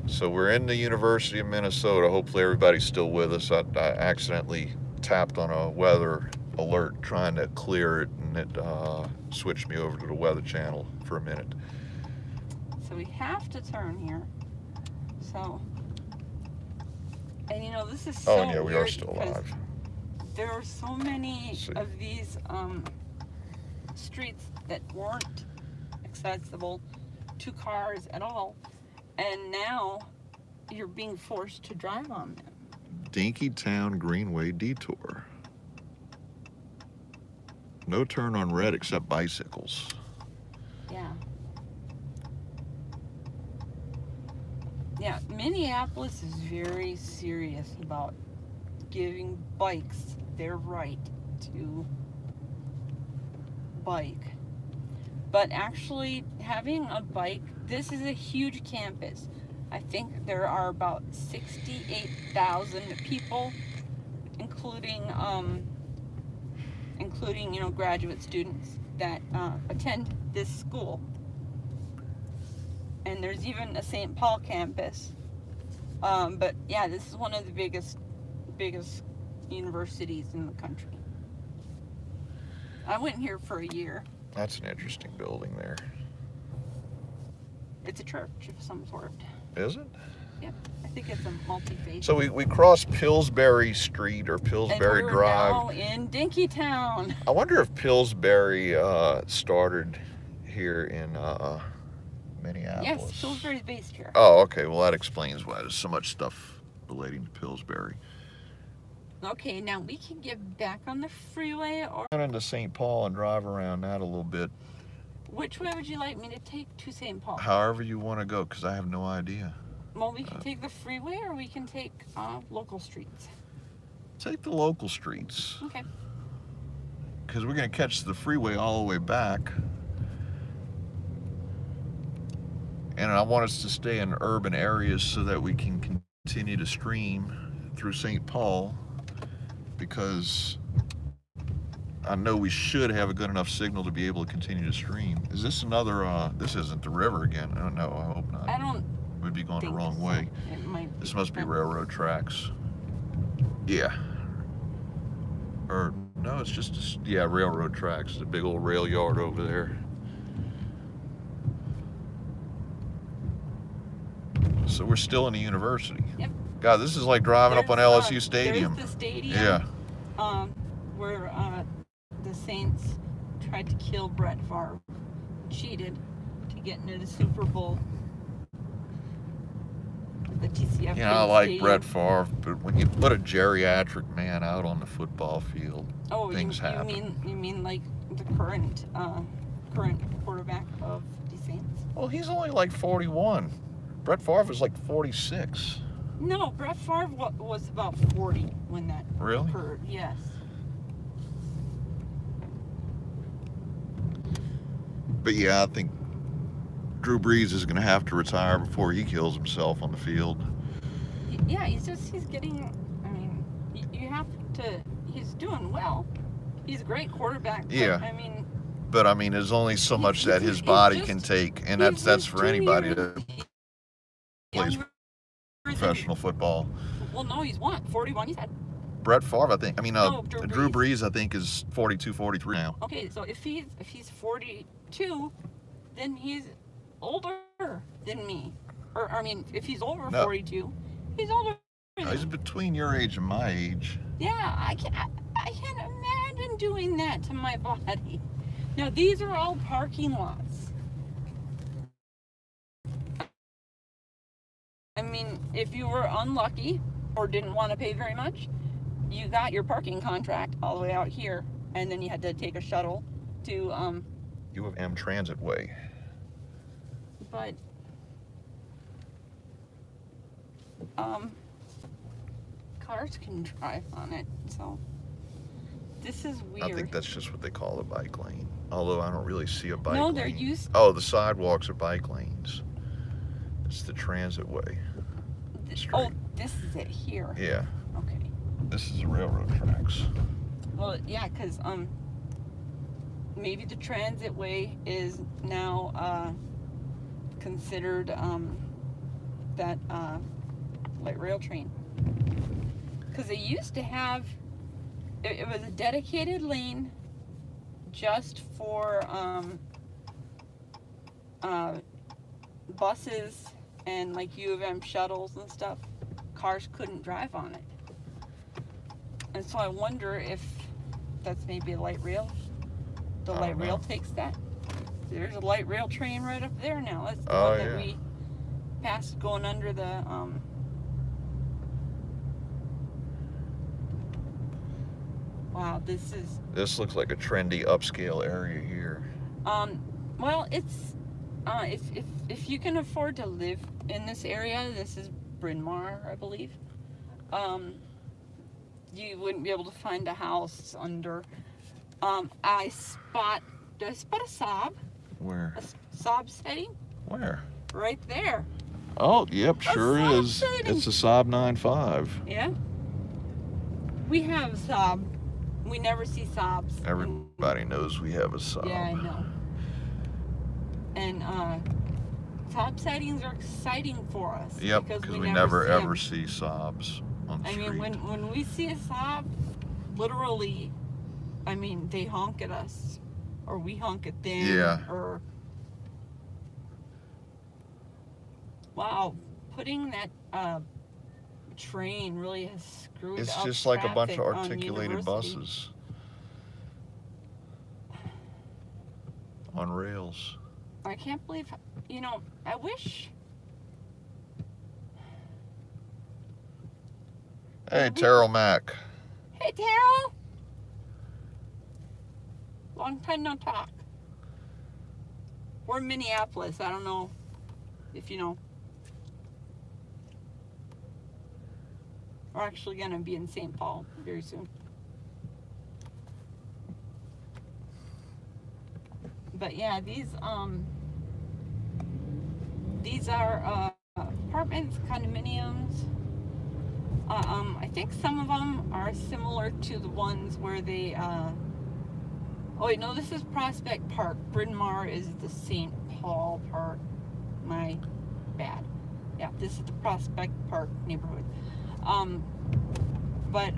So we're in the University of Minnesota. Hopefully everybody's still with us. I accidentally tapped on a weather alert trying to clear it, and it switched me over to the Weather Channel for a minute. So we have to turn here. So. And this is so Oh, and yeah, we are weird still live. There are so many of these streets that weren't accessible to cars at all, and now you're being forced to drive on them. Dinkytown Greenway Detour. No turn on red except bicycles. Yeah. Yeah, Minneapolis is very serious about giving bikes their right to bike. But actually having a bike, this is a huge campus. I think there are about 68,000 people, including graduate students that attend this school. And there's even a St. Paul campus. But yeah, this is one of the biggest universities in the country. I went here for a year. That's an interesting building there. It's a church of some sort. Is it? Yep. I think it's a multi-faith. So we crossed Pillsbury Street or Pillsbury and we're Drive. now in Dinkytown. I wonder if Pillsbury started here in Minneapolis. Yes, Pillsbury's based here. Oh, okay. Well, that explains why there's so much stuff relating to Pillsbury. Okay, now we can get back on the freeway, or Going into St. Paul and drive around that a little bit. which way would you like me to take to St. Paul? However you want to go, because I have no idea. Well, we can take the freeway, or we can take local streets. Take the local streets, Okay. because we're going to catch the freeway all the way back. And I want us to stay in urban areas so that we can continue to stream through St. Paul, because I know we should have a good enough signal to be able to continue to stream. Is this another, this isn't the river again? I don't know, I hope not. I don't We'd be going the think wrong so. way. It might This must be different. railroad tracks. Yeah. Or, no, it's just, yeah, railroad tracks. There's a big old rail yard over there. So we're still in the university. Yep. God, this is like driving up on There's, LSU Stadium. There's the stadium. Yeah. Where the Saints tried to kill Brett Favre, cheated to get into the Super Bowl. The TCF. Yeah, I like Stadium. Brett Favre, but when you put a geriatric man out on the football field, things happen. You mean like the current quarterback of the Saints? Well, he's only like 41. Brett Favre is like 46. No, Brett Favre was about 40 when that Really? occurred. Yes. But yeah, I think Drew Brees is going to have to retire before he kills himself on the field. Yeah, he's getting. I mean, you have to. He's doing well. He's a great quarterback. Yeah. But, I mean. But I mean, there's only so much that his he's body just- can take, and he's that's just for 2 anybody years that plays younger professional football. Well, no, he's what? 41. You said. Brett Favre, I think. I mean, No, Drew Brees, I think, is 42, 43 now. Okay, so if he's 42, then he's older than me. Or I mean, if he's over No. 42, he's older. No, he's between your age and my age. Yeah, I can't imagine doing that to my body. Now, these are all parking lots. I mean, if you were unlucky or didn't want to pay very much, you got your parking contract all the way out here, and then you had to take a shuttle to, U of M Transit Way. but, cars can drive on it, so this is weird. I think that's just what they call a bike lane. Although I don't really see a bike No, lane. they're used. Oh, the sidewalks are bike lanes. It's the transit way. Oh, this is it here. Yeah, Okay. this is the railroad tracks. Well, yeah, because maybe the transit way is now considered that light rail train. Because they used to have it was a dedicated lane just for buses and like U of M shuttles and stuff. Cars couldn't drive on it. And so I wonder if that's maybe a light rail. The I light don't rail know. takes that. There's a light rail train right up there now. That's the Oh, one that yeah. we passed going under the Wow, this is This looks like a trendy upscale area here. well, it's if you can afford to live in this area, this is Bryn Mawr, I believe. You wouldn't be able to find a house under. Did I spot a sob? Where? A sob setting? Where? Right there. Oh, yep, A sure sob is. setting. It's a Saab 9.5. Yeah. We have sob. We never see sobs. Everybody knows we have a Saab. Yeah, I know. And sob sightings are exciting for us. Yep, because we never see 'em. ever see Saabs on the I street. mean, when we see a sob, literally, I mean, they honk at us, or we honk at them. Yeah. Or wow, putting that train really has screwed It's up just like a bunch of traffic on articulated University. buses on rails. I can't believe, I wish. Hey, Terrell Mack. Hey, Terrell. Long time no talk. We're in Minneapolis. I don't know if you know. We're actually going to be in St. Paul very soon. But yeah, these are apartments, condominiums. I think some of them are similar to the ones where they oh wait, no, this is Prospect Park. Bryn Mawr is the St. Paul part. My bad. Yeah, this is the Prospect Park neighborhood. But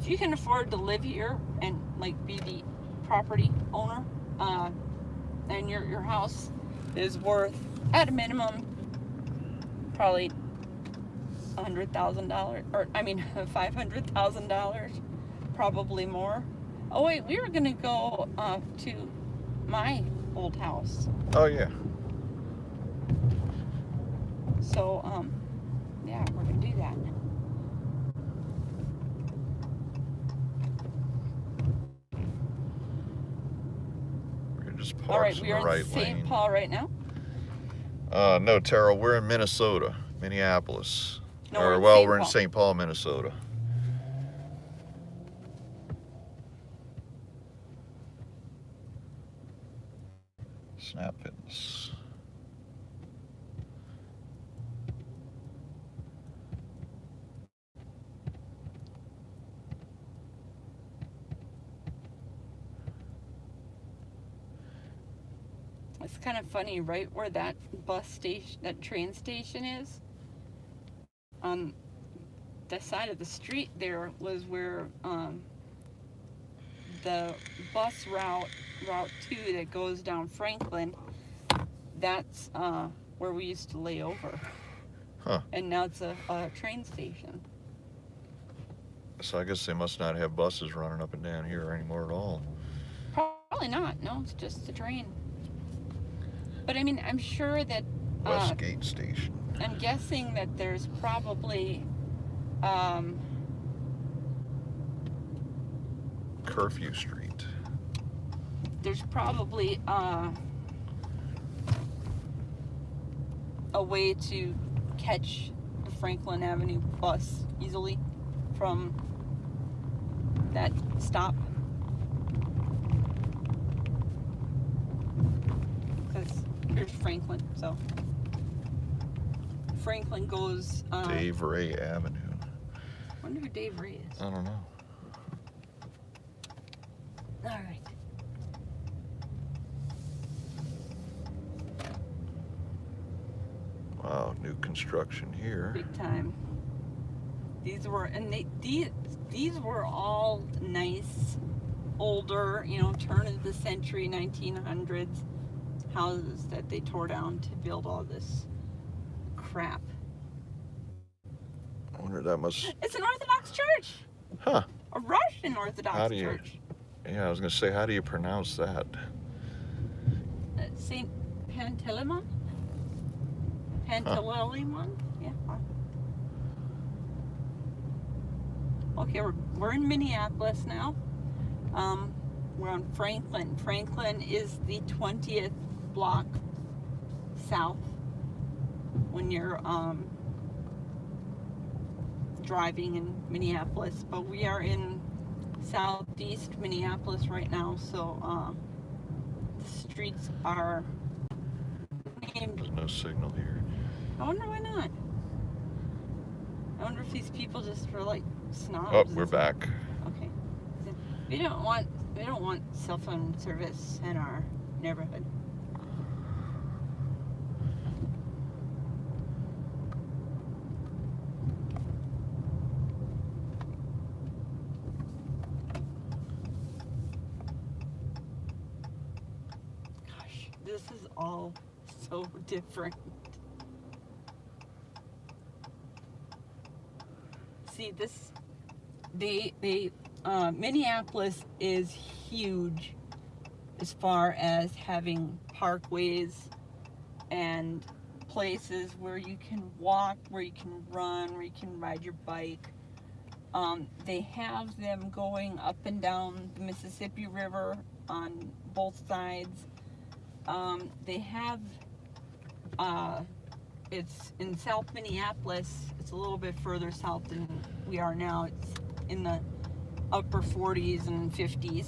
if you can afford to live here and like be the property owner, and your house is worth at a minimum probably $100,000, or I mean $500,000, probably more. Oh wait, we were gonna go to my old house. Oh, yeah. So yeah, we're gonna do that. We're going to just All right, park in we the are right in St. lane. Paul right now. No, Terrell, we're in Minnesota, Minneapolis. No, Or, we're in well, St. we're in Paul. St. Paul, Minnesota. Snap Fitness. It's kind of funny, right where that bus station, that train station is, on the side of the street there was where the bus route 2 that goes down Franklin, that's where we used to lay over. Huh. And now it's a train station. So I guess they must not have buses running up and down here anymore at all. Probably not. No, it's just the train. But I mean, I'm sure that Westgate Station. I'm guessing that there's probably Curfew Street. there's probably a way to catch the Franklin Avenue bus easily from that stop. Because here's Franklin, so Franklin goes. Dave Ray Avenue. I wonder who Dave Ray is. I don't know. All right. Wow, new construction here. Big time. These were these were all nice, older, turn of the century 1900s houses that they tore down to build all this crap. I wonder that must. It's an Orthodox church. Huh. A Russian Orthodox How do you? church. Yeah, I was gonna say, how do you pronounce that? Saint Panteleimon. Panteleimon. Yeah. Okay, we're in Minneapolis now. We're on Franklin. Franklin is the 20th block south when you're driving in Minneapolis, but we are in southeast Minneapolis right now, so the streets are named. There's no signal here. I wonder why not. I wonder if these people just were like snobs. Oh, we're back. Okay. We don't want cell phone service in our neighborhood. Gosh, this is all so different. See, Minneapolis is huge as far as having parkways and places where you can walk, where you can run, where you can ride your bike. They have them going up and down the Mississippi River on both sides. They have, it's in South Minneapolis. It's a little bit further south than we are now. It's in the upper 40s and 50s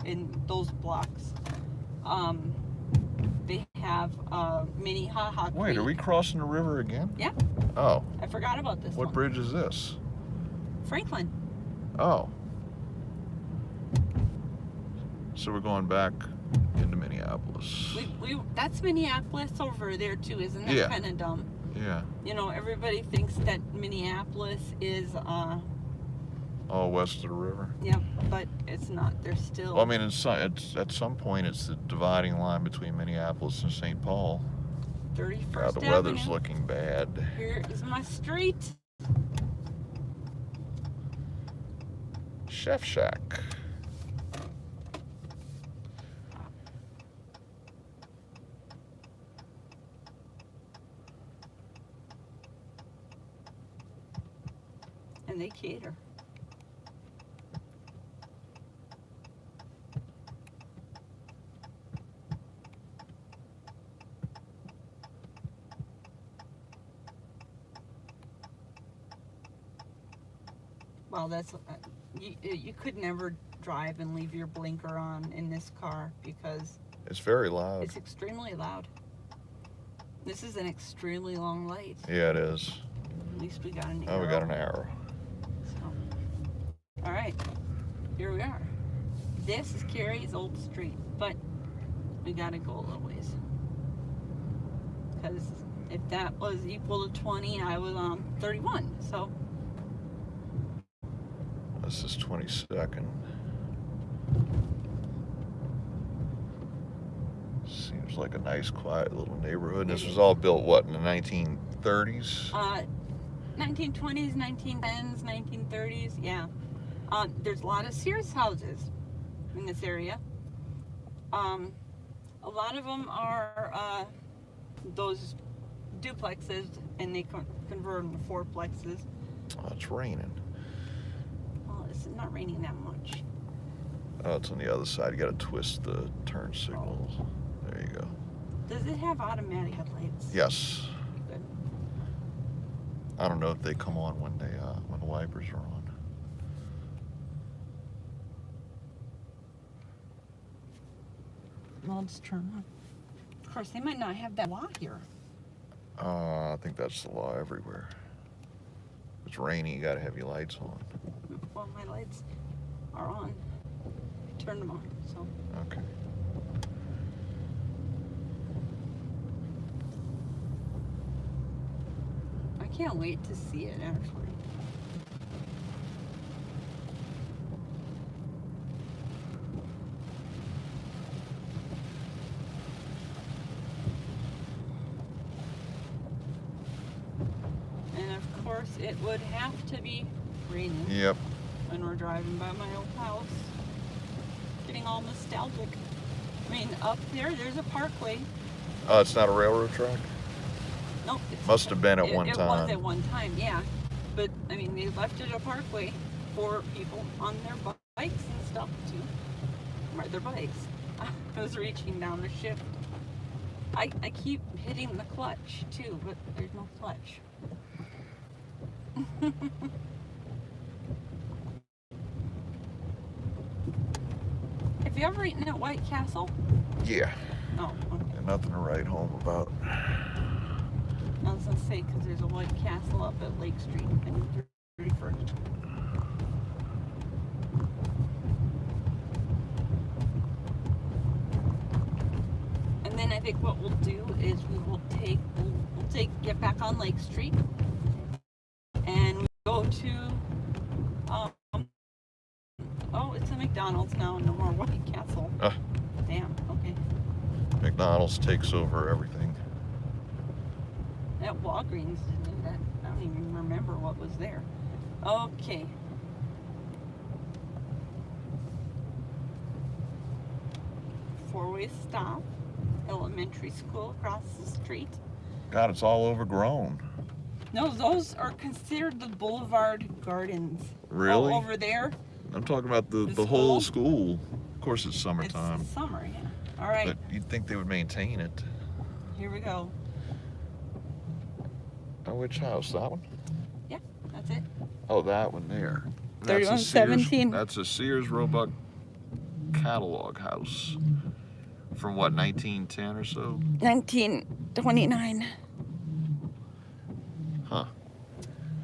in those blocks. They have mini Ha-Ha Creek. Wait, are we crossing the river again? Yeah. Oh. I forgot about this What one. bridge is this? Franklin. Oh. So we're going back into Minneapolis. That's Minneapolis over there too, isn't that Yeah. kind of dumb? Yeah. You know, everybody thinks that Minneapolis is All west of the river. yeah, but it's not. They're still. Well, I mean, it's at some point, it's the dividing line between Minneapolis and St. Paul. 31st God, the Avenue. weather's looking bad. Here is my street. Chef Shack. And they cater. Well, that's you could never drive and leave your blinker on in this car because It's very loud. it's extremely loud. This is an extremely long light. Yeah, it is. At least we got an arrow. Oh, we got an arrow. So, all right, here we are. This is Carrie's old street, but we gotta go a little ways. Because if that was equal to 20, I was on 31. So, This is 22nd. Seems like a nice, quiet little neighborhood. This was all built, what, in the 1930s? 1920s, 1910s, 1930s, yeah. There's a lot of Sears houses in this area. A lot of them are those duplexes, and they convert them to fourplexes. Oh, it's raining. Well, it's not raining that much. Oh, it's on the other side. You got to twist the turn signals. There you go. Does it have automatic headlights? Yes. Good. I don't know if they come on when the wipers are on. Well, let's turn on. Of course, they might not have that law here. I think that's the law everywhere. If it's rainy, you got to have your lights on. Well, my lights are on. Turn them on, so. Okay. I can't wait to see it, actually. And of course, it would have to be raining Yep. when we're driving by my old house. Getting all nostalgic. I mean, up there's a parkway. Oh, it's not a railroad track? Nope. Must have been at one It time. was at one time, yeah. But, I mean, they left it a parkway for people on their bikes and stuff too. Ride their bikes. I was reaching down the shift. I keep hitting the clutch too, but there's no clutch. Have you ever eaten at White Castle? Yeah. Oh, okay. And nothing to write home about. I was gonna say, because there's a White Castle up at Lake Street and 31st. And then I think what we'll do is we'll get back on Lake Street and we go to oh, it's a McDonald's now, no more White Castle. Damn, okay. McDonald's takes over everything. That Walgreens didn't do that. I don't even remember what was there. Okay. Four-way stop. Elementary school across the street. God, it's all overgrown. No, those are considered the Boulevard Gardens. Really? Oh, over there. I'm talking about the school? whole school. Of course, it's summertime. It's summer, yeah. All right. But you'd think they would maintain it. Here we go. Oh, which house? That one? Yeah, that's it. Oh, that one there. 3117. That's a Sears Roebuck catalog house. From what, 1910 or so? 1929. Huh.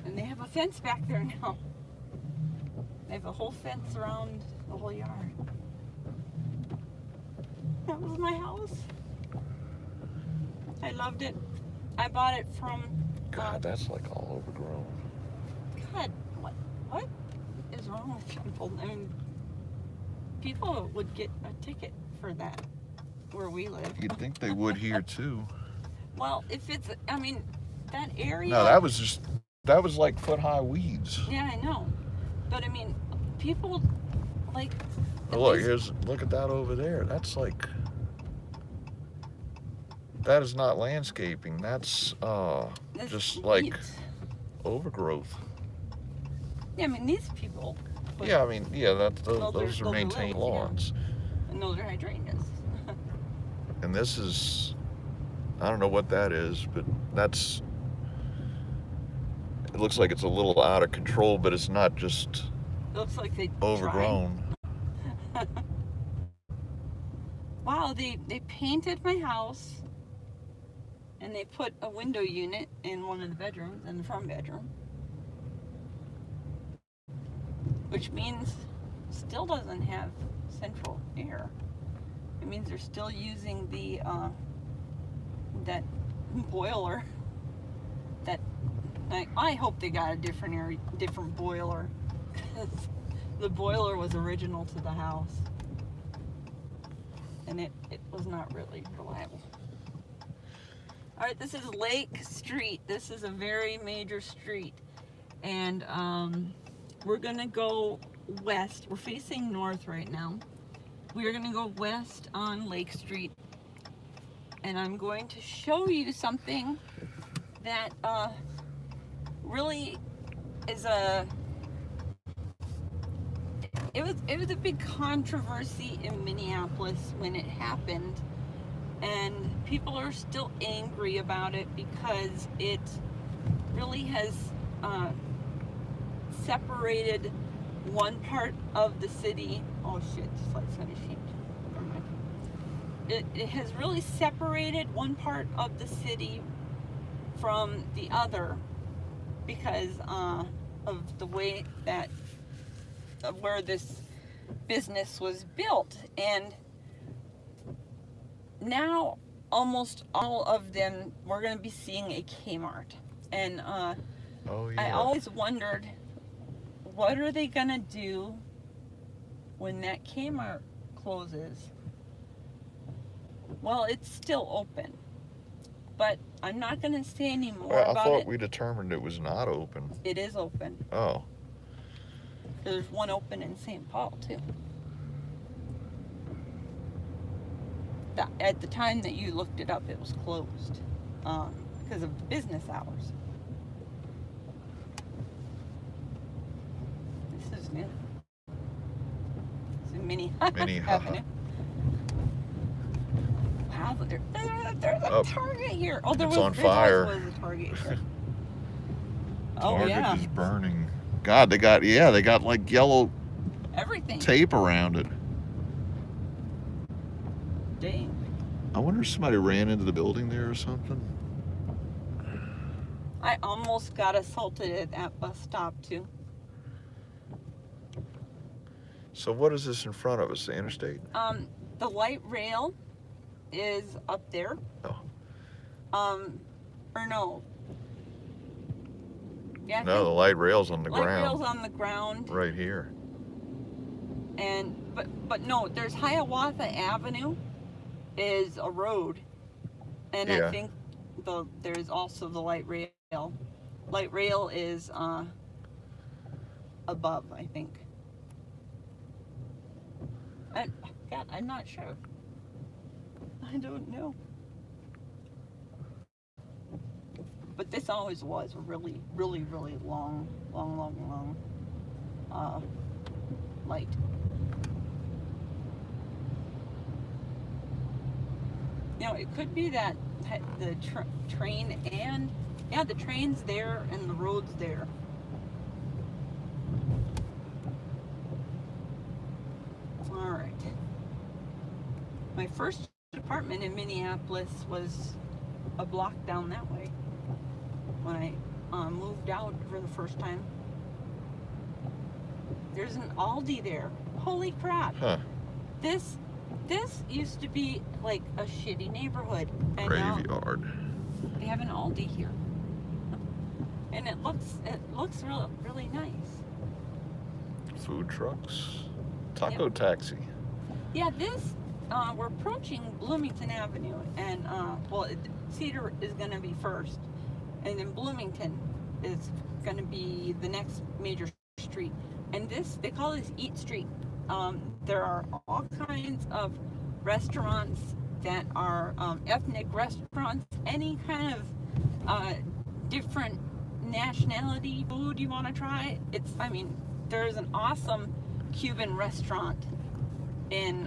And they have a fence back there now. They have a whole fence around the whole yard. That was my house. I loved it. I bought it from... God, that's like all overgrown. God, what is wrong with people? I mean, people would get a ticket for that where we live. You'd think they would here too. Well, if it's, I mean, that area... No, that was like foot-high weeds. Yeah, I know. But I mean, people like... Oh, look at that over there. That's like... That is not landscaping. That's just like overgrowth. Yeah, I mean, these people... Yeah, I mean, yeah, those are maintained lawns. Yeah. And those are hydrangeas. And this is, I don't know what that is, but that's, it looks like it's a little out of control, but it's not just It looks like they overgrown. Wow, they painted my house and they put a window unit in one of the bedrooms, in the front bedroom. Which means still doesn't have central air. It means they're still using the that boiler. That I hope they got a different boiler, because the boiler was original to the house, and it was not really reliable. All right, this is Lake Street. This is a very major street, and we're gonna go west. We're facing north right now. We are going to go west on Lake Street, and I'm going to show you something that really is it was a big controversy in Minneapolis when it happened, and people are still angry about it because it really has separated one part of the city. Oh shit, this light's gonna change. Never mind. It has really separated one part of the city from the other because of the way of where this business was built. And now almost all of them, we're gonna be seeing a Kmart. And oh, yeah. I always wondered, what are they gonna do when that Kmart closes? Well, it's still open, but I'm not gonna say any more about it. I thought we determined it was not open. It is open. Oh. There's one open in St. Paul too. At the time that you looked it up, it was closed because of business hours. This is Yeah. It's in Minnehaha. Avenue. Wow, but there's a Oh, Target here. Oh, there it's was. on There fire. always was a Target here. Oh Target yeah. is burning. God, they got like yellow Everything. tape around it. Dang. I wonder if somebody ran into the building there or something. I almost got assaulted at that bus stop too. So what is this in front of us? The interstate? The light rail is up there. Oh. Or no. Yeah. I No, think the light rail's on the light ground. rail's on the ground. Right here. And but no, there's Hiawatha Avenue is a road, and Yeah. I think there's also the light rail. Light rail is above, I think. And God, I'm not sure. I don't know. But this always was a really, really, really long light. You know, it could be that the train and, yeah, the train's there and the road's there. All right. My first apartment in Minneapolis was a block down that way when I moved out for the first time. There's an Aldi there. Holy crap. Huh. This used to be like a shitty neighborhood, and Graveyard. now they have an Aldi here, and it looks really nice. Food trucks. Taco Yep. taxi. Yeah, this we're approaching Bloomington Avenue, and Cedar is going to be first, and then Bloomington is going to be the next major street, and they call this Eat Street. There are all kinds of restaurants that are ethnic restaurants, any kind of different nationality food you want to try. There's an awesome Cuban restaurant in,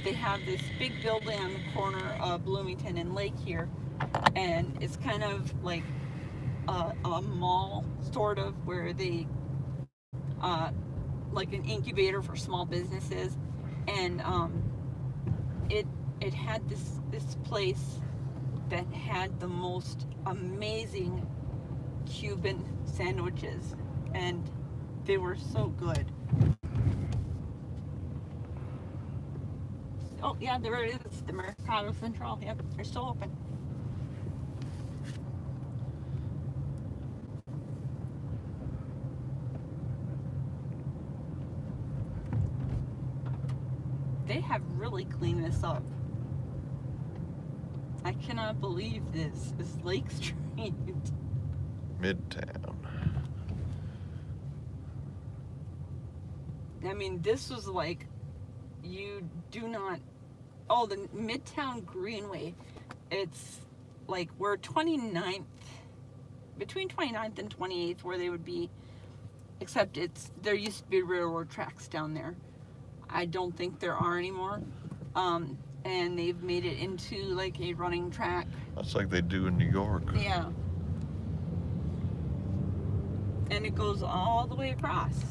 they have this big building on the corner of Bloomington and Lake here, and it's kind of like a mall, sort of, where they like an incubator for small businesses, and it had this place that had the most amazing Cuban sandwiches, and they were so good. Oh yeah, there it is, the Mercado Central. Yep, they're still open. They have really cleaned this up. I cannot believe this is Lake Street. Midtown. I mean, this was like, you do not, oh, the Midtown Greenway, it's like where 29th, between 29th and 28th, where they would be, except there used to be railroad tracks down there. I don't think there are anymore. And they've made it into like a running track. That's like they do in New York. Yeah. And it goes all the way across.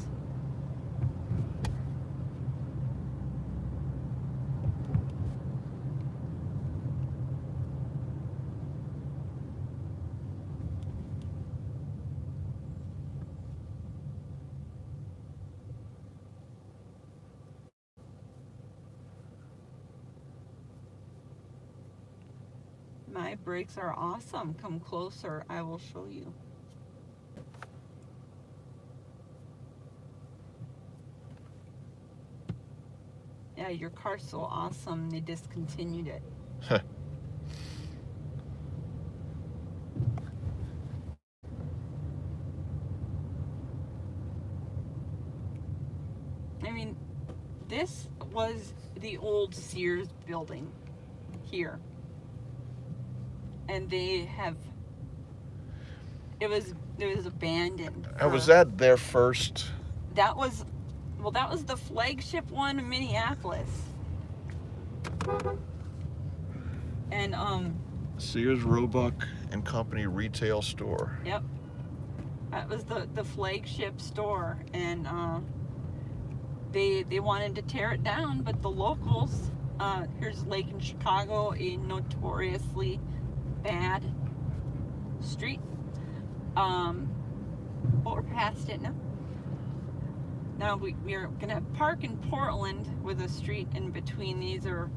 My brakes are awesome. Come closer, I will show you. Yeah, your car's so awesome, they discontinued it. I mean, this was the old Sears building here. And it was abandoned. Was that their first that was the flagship one in Minneapolis. And Sears, Roebuck and Company retail store. yep, that was the flagship store, and they wanted to tear it down, but the locals, here's Lake in Chicago, a notoriously bad street. But we're past it now. Now we're gonna park in Portland with a street in between. These are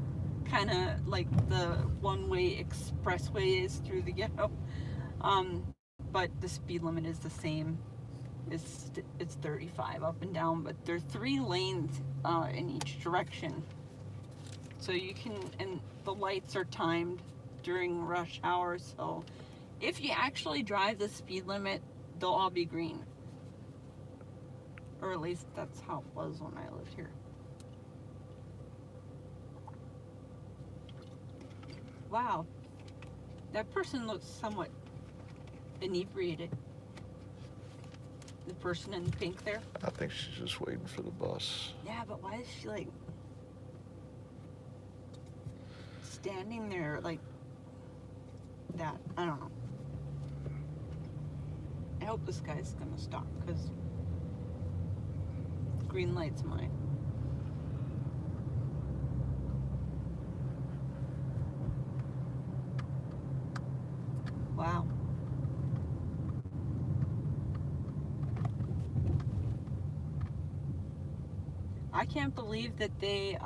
kind of like the one-way expressways through the ghetto. But the speed limit is the same. It's 35 up and down, but there are 3 lanes in each direction. So you can, and the lights are timed during rush hour. So if you actually drive the speed limit, they'll all be green. Or at least that's how it was when I lived here. Wow, that person looks somewhat inebriated. The person in pink there. I think she's just waiting for the bus. Yeah, but why is she like standing there like that? I don't know. I hope this guy's gonna stop, because green light's mine. Wow. I can't believe that they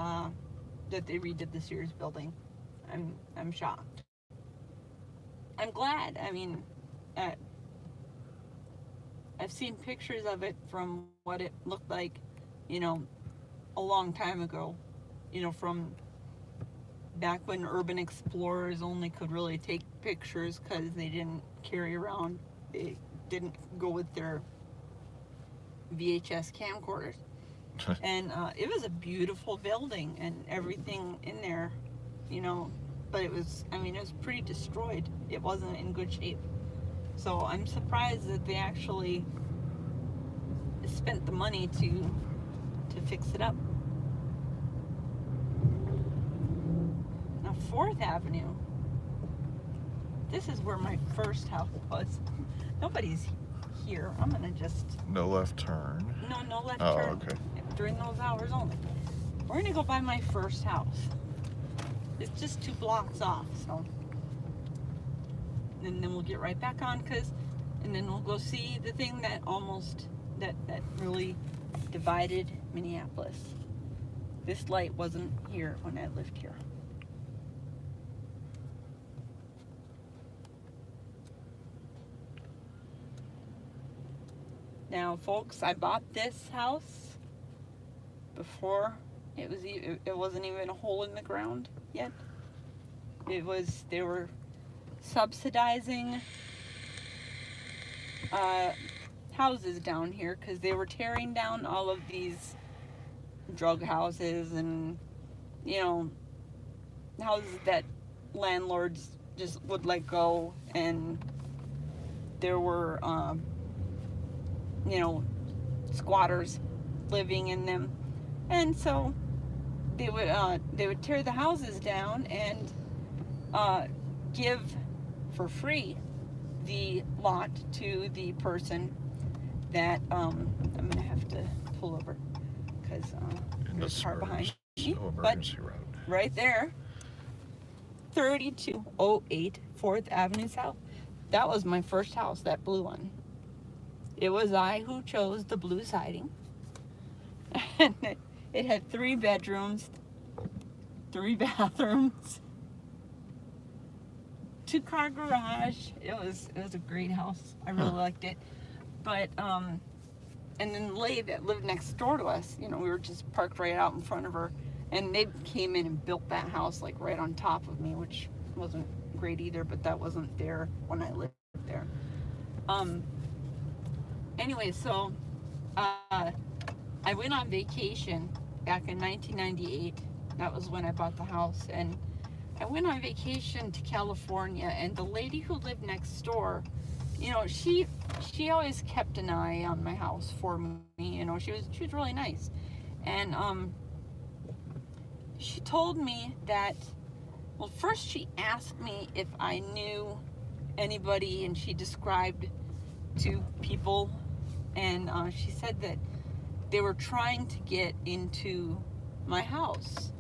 redid the Sears building. I'm shocked. I'm glad. I mean, I've seen pictures of it from what it looked like, you know, a long time ago. You know, from back when urban explorers only could really take pictures because they didn't carry around, they didn't go with their VHS camcorders. And it was a beautiful building and everything in there, you know, but it was, I mean, it was pretty destroyed. It wasn't in good shape. So I'm surprised that they actually spent the money to fix it up. Now 4th Avenue. This is where my first house was. Nobody's here. I'm gonna just... No left turn. No left Oh, turn. okay. During those hours only. We're gonna go by my first house. It's just 2 blocks off, so. And then we'll get right back on, and then we'll go see the thing that that really divided Minneapolis. This light wasn't here when I lived here. Now, folks, I bought this house before it wasn't even a hole in the ground yet. They were subsidizing houses down here because they were tearing down all of these drug houses and, you know, houses that landlords just would let go, and there were you know, squatters living in them, and so they would tear the houses down and give for free the lot to the person that I'm gonna have to pull over because there's a car behind me. No But emergency route. right there, 3208 4th Avenue South. That was my first house, that blue one. It was I who chose the blue siding. And it had 3 bedrooms, 3 bathrooms, 2-car garage. It was a great house. I really liked it. But and then the lady that lived next door to us, you know, we were just parked right out in front of her, and they came in and built that house like right on top of me, which wasn't great either, but that wasn't there when I lived there. Anyway, so I went on vacation back in 1998. That was when I bought the house, and I went on vacation to California, and the lady who lived next door, you know, she always kept an eye on my house for me. You know, she was really nice, and she told me that. Well, first she asked me if I knew anybody, and she described 2 people, and she said that they were trying to get into my house,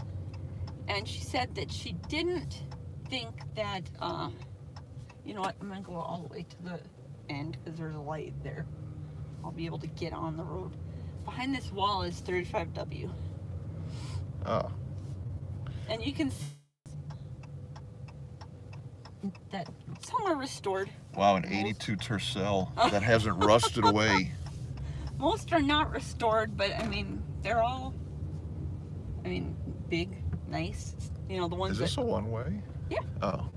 and she said that she didn't think that. You know what? I'm gonna go all the way to the end because there's a light there. I'll be able to get on the road. Behind this wall is 35W. Oh. And you can see that some are restored. Wow, an 82 Tercel that hasn't rusted away. Most are not restored, but I mean, they're all, I mean, big, nice. You know, the ones Is this that, a one-way? Yeah. Oh.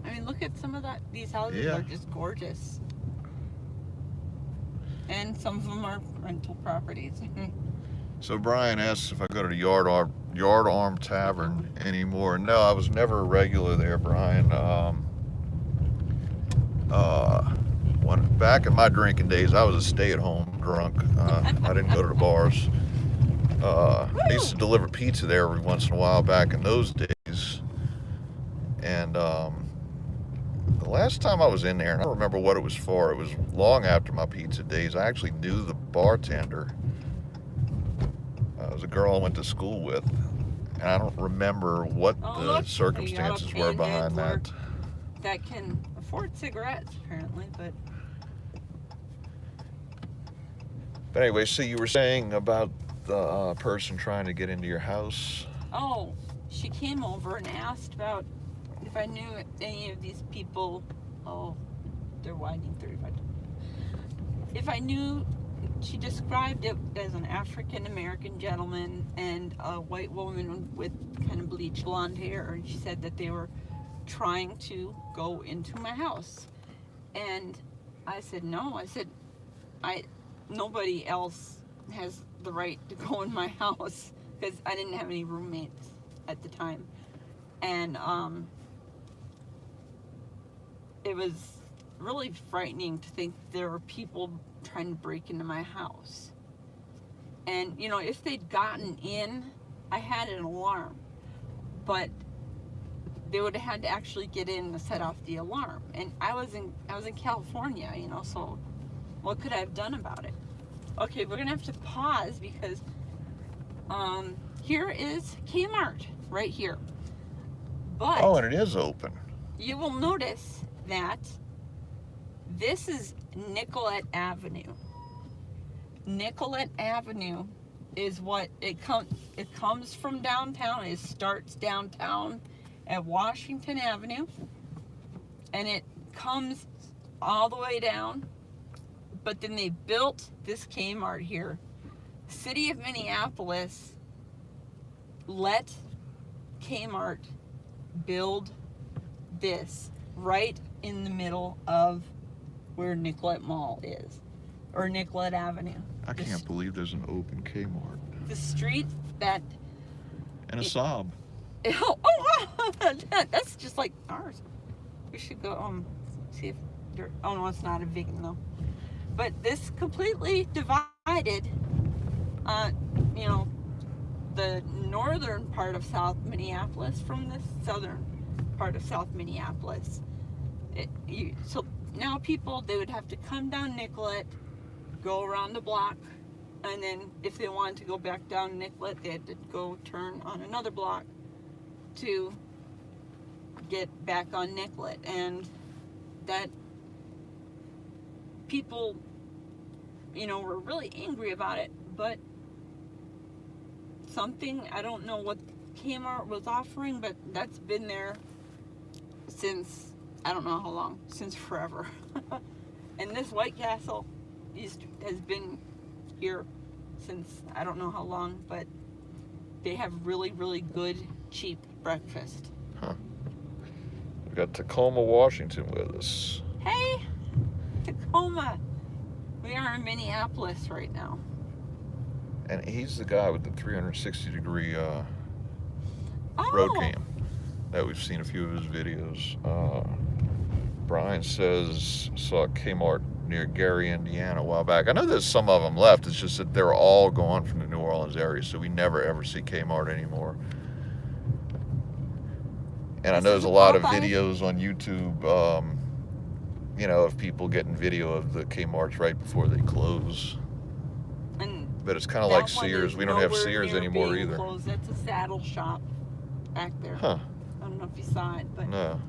I mean, look at some of that. These houses Yeah. are just gorgeous. And some of them are rental properties. So Brian asks if I go to the Yard Arm Tavern anymore. No, I was never a regular there, Brian. Back in my drinking days, I was a stay-at-home drunk. I didn't go to the bars. I used to deliver pizza there every once in a while back in those days. And the last time I was in there, and I don't remember what it was for, it was long after my pizza days, I actually knew the bartender. It was a girl I went to school with, and I don't remember what the circumstances were behind that. That can afford cigarettes, apparently, but anyway, so you were saying about the person trying to get into your house? Oh, she came over and asked about if I knew any of these people. Oh, they're widening 35. If I knew, she described it as an African-American gentleman and a white woman with kind of bleached blonde hair. And she said that they were trying to go into my house. And I said, no. I said, nobody else has the right to go in my house because I didn't have any roommates at the time. And it was really frightening to think there were people trying to break into my house. And, you know, if they'd gotten in, I had an alarm. But they would have had to actually get in to set off the alarm. And I was in California, you know, so what could I have done about it? Okay, we're gonna have to pause because here is Kmart right here. But oh, and it is open. You will notice that this is Nicollet Avenue. Nicollet Avenue is what it comes from downtown. It starts downtown at Washington Avenue, and it comes all the way down. But then they built this Kmart here. City of Minneapolis let Kmart build this right in the middle of where Nicollet Mall is, or Nicollet Avenue. I can't believe there's an open Kmart. The street that... And a Saab. Oh, wow! That's just like ours. We should go see if there... Oh, no, it's not a vegan, though. But this completely divided, you know, the northern part of South Minneapolis from the southern part of South Minneapolis. So now people, they would have to come down Nicollet, go around the block, and then if they wanted to go back down Nicollet, they had to go turn on another block to get back on Nicollet. And that people, you know, were really angry about it, but something, I don't know what Kmart was offering, but that's been there since, I don't know how long, since forever. And this White Castle has been here since I don't know how long, but they have really, really good, cheap breakfast. Huh. We got Tacoma, Washington with us. Hey, Tacoma. We are in Minneapolis right now. And he's the guy with the 360-degree road cam that we've seen a few of his videos. Brian says, saw a Kmart near Gary, Indiana a while back. I know there's some of them left. It's just that they're all gone from the New Orleans area, so we never ever see Kmart anymore. And I know there's a lot of videos on YouTube, you know, of people getting video of the Kmarts right before they close. But it's kind of like Sears. We don't have Sears anymore either. Closed. That's a saddle shop back there. Huh. I don't know if you saw it, but no.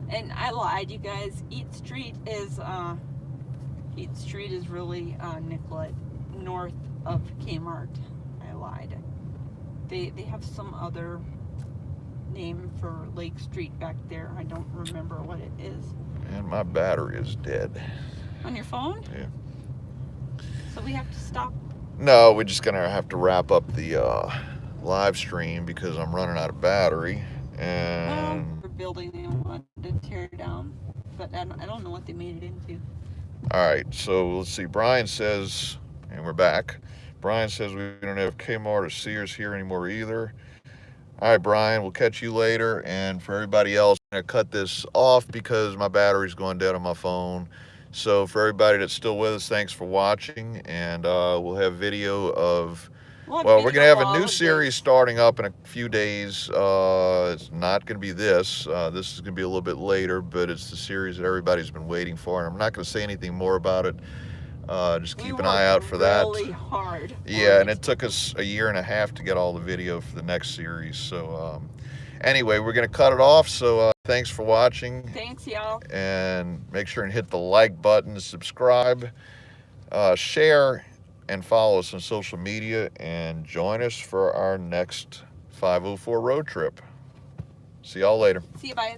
And I lied, you guys. Eat Street is really Nicollet, north of Kmart. I lied. They have some other name for Lake Street back there. I don't remember what it is. And my battery is dead. On your phone? Yeah. So we have to stop. No, we're just gonna have to wrap up the live stream because I'm running out of battery. And we're building they wanted to tear down, but I don't know what they made it into. All right, so let's see. Brian says, and we're back. Brian says we don't have Kmart or Sears here anymore either. All right, Brian, we'll catch you later. And for everybody else, I'm gonna cut this off because my battery's going dead on my phone. So for everybody that's still with us, thanks for watching. And we'll have video of, well, we're going to have a new series starting up in a few days. It's not going to be this. This is going to be a little bit later, but it's the series that everybody's been waiting for. And I'm not going to say anything more about it. Just keep an eye out for that. Really hard. Yeah, and it took us 1.5 years to get all the video for the next series. So anyway, we're going to cut it off. So thanks for watching. Thanks, y'all. And make sure and hit the like button, subscribe, share, and follow us on social media. And join us for our next 504 road trip. See y'all later. See you, bye.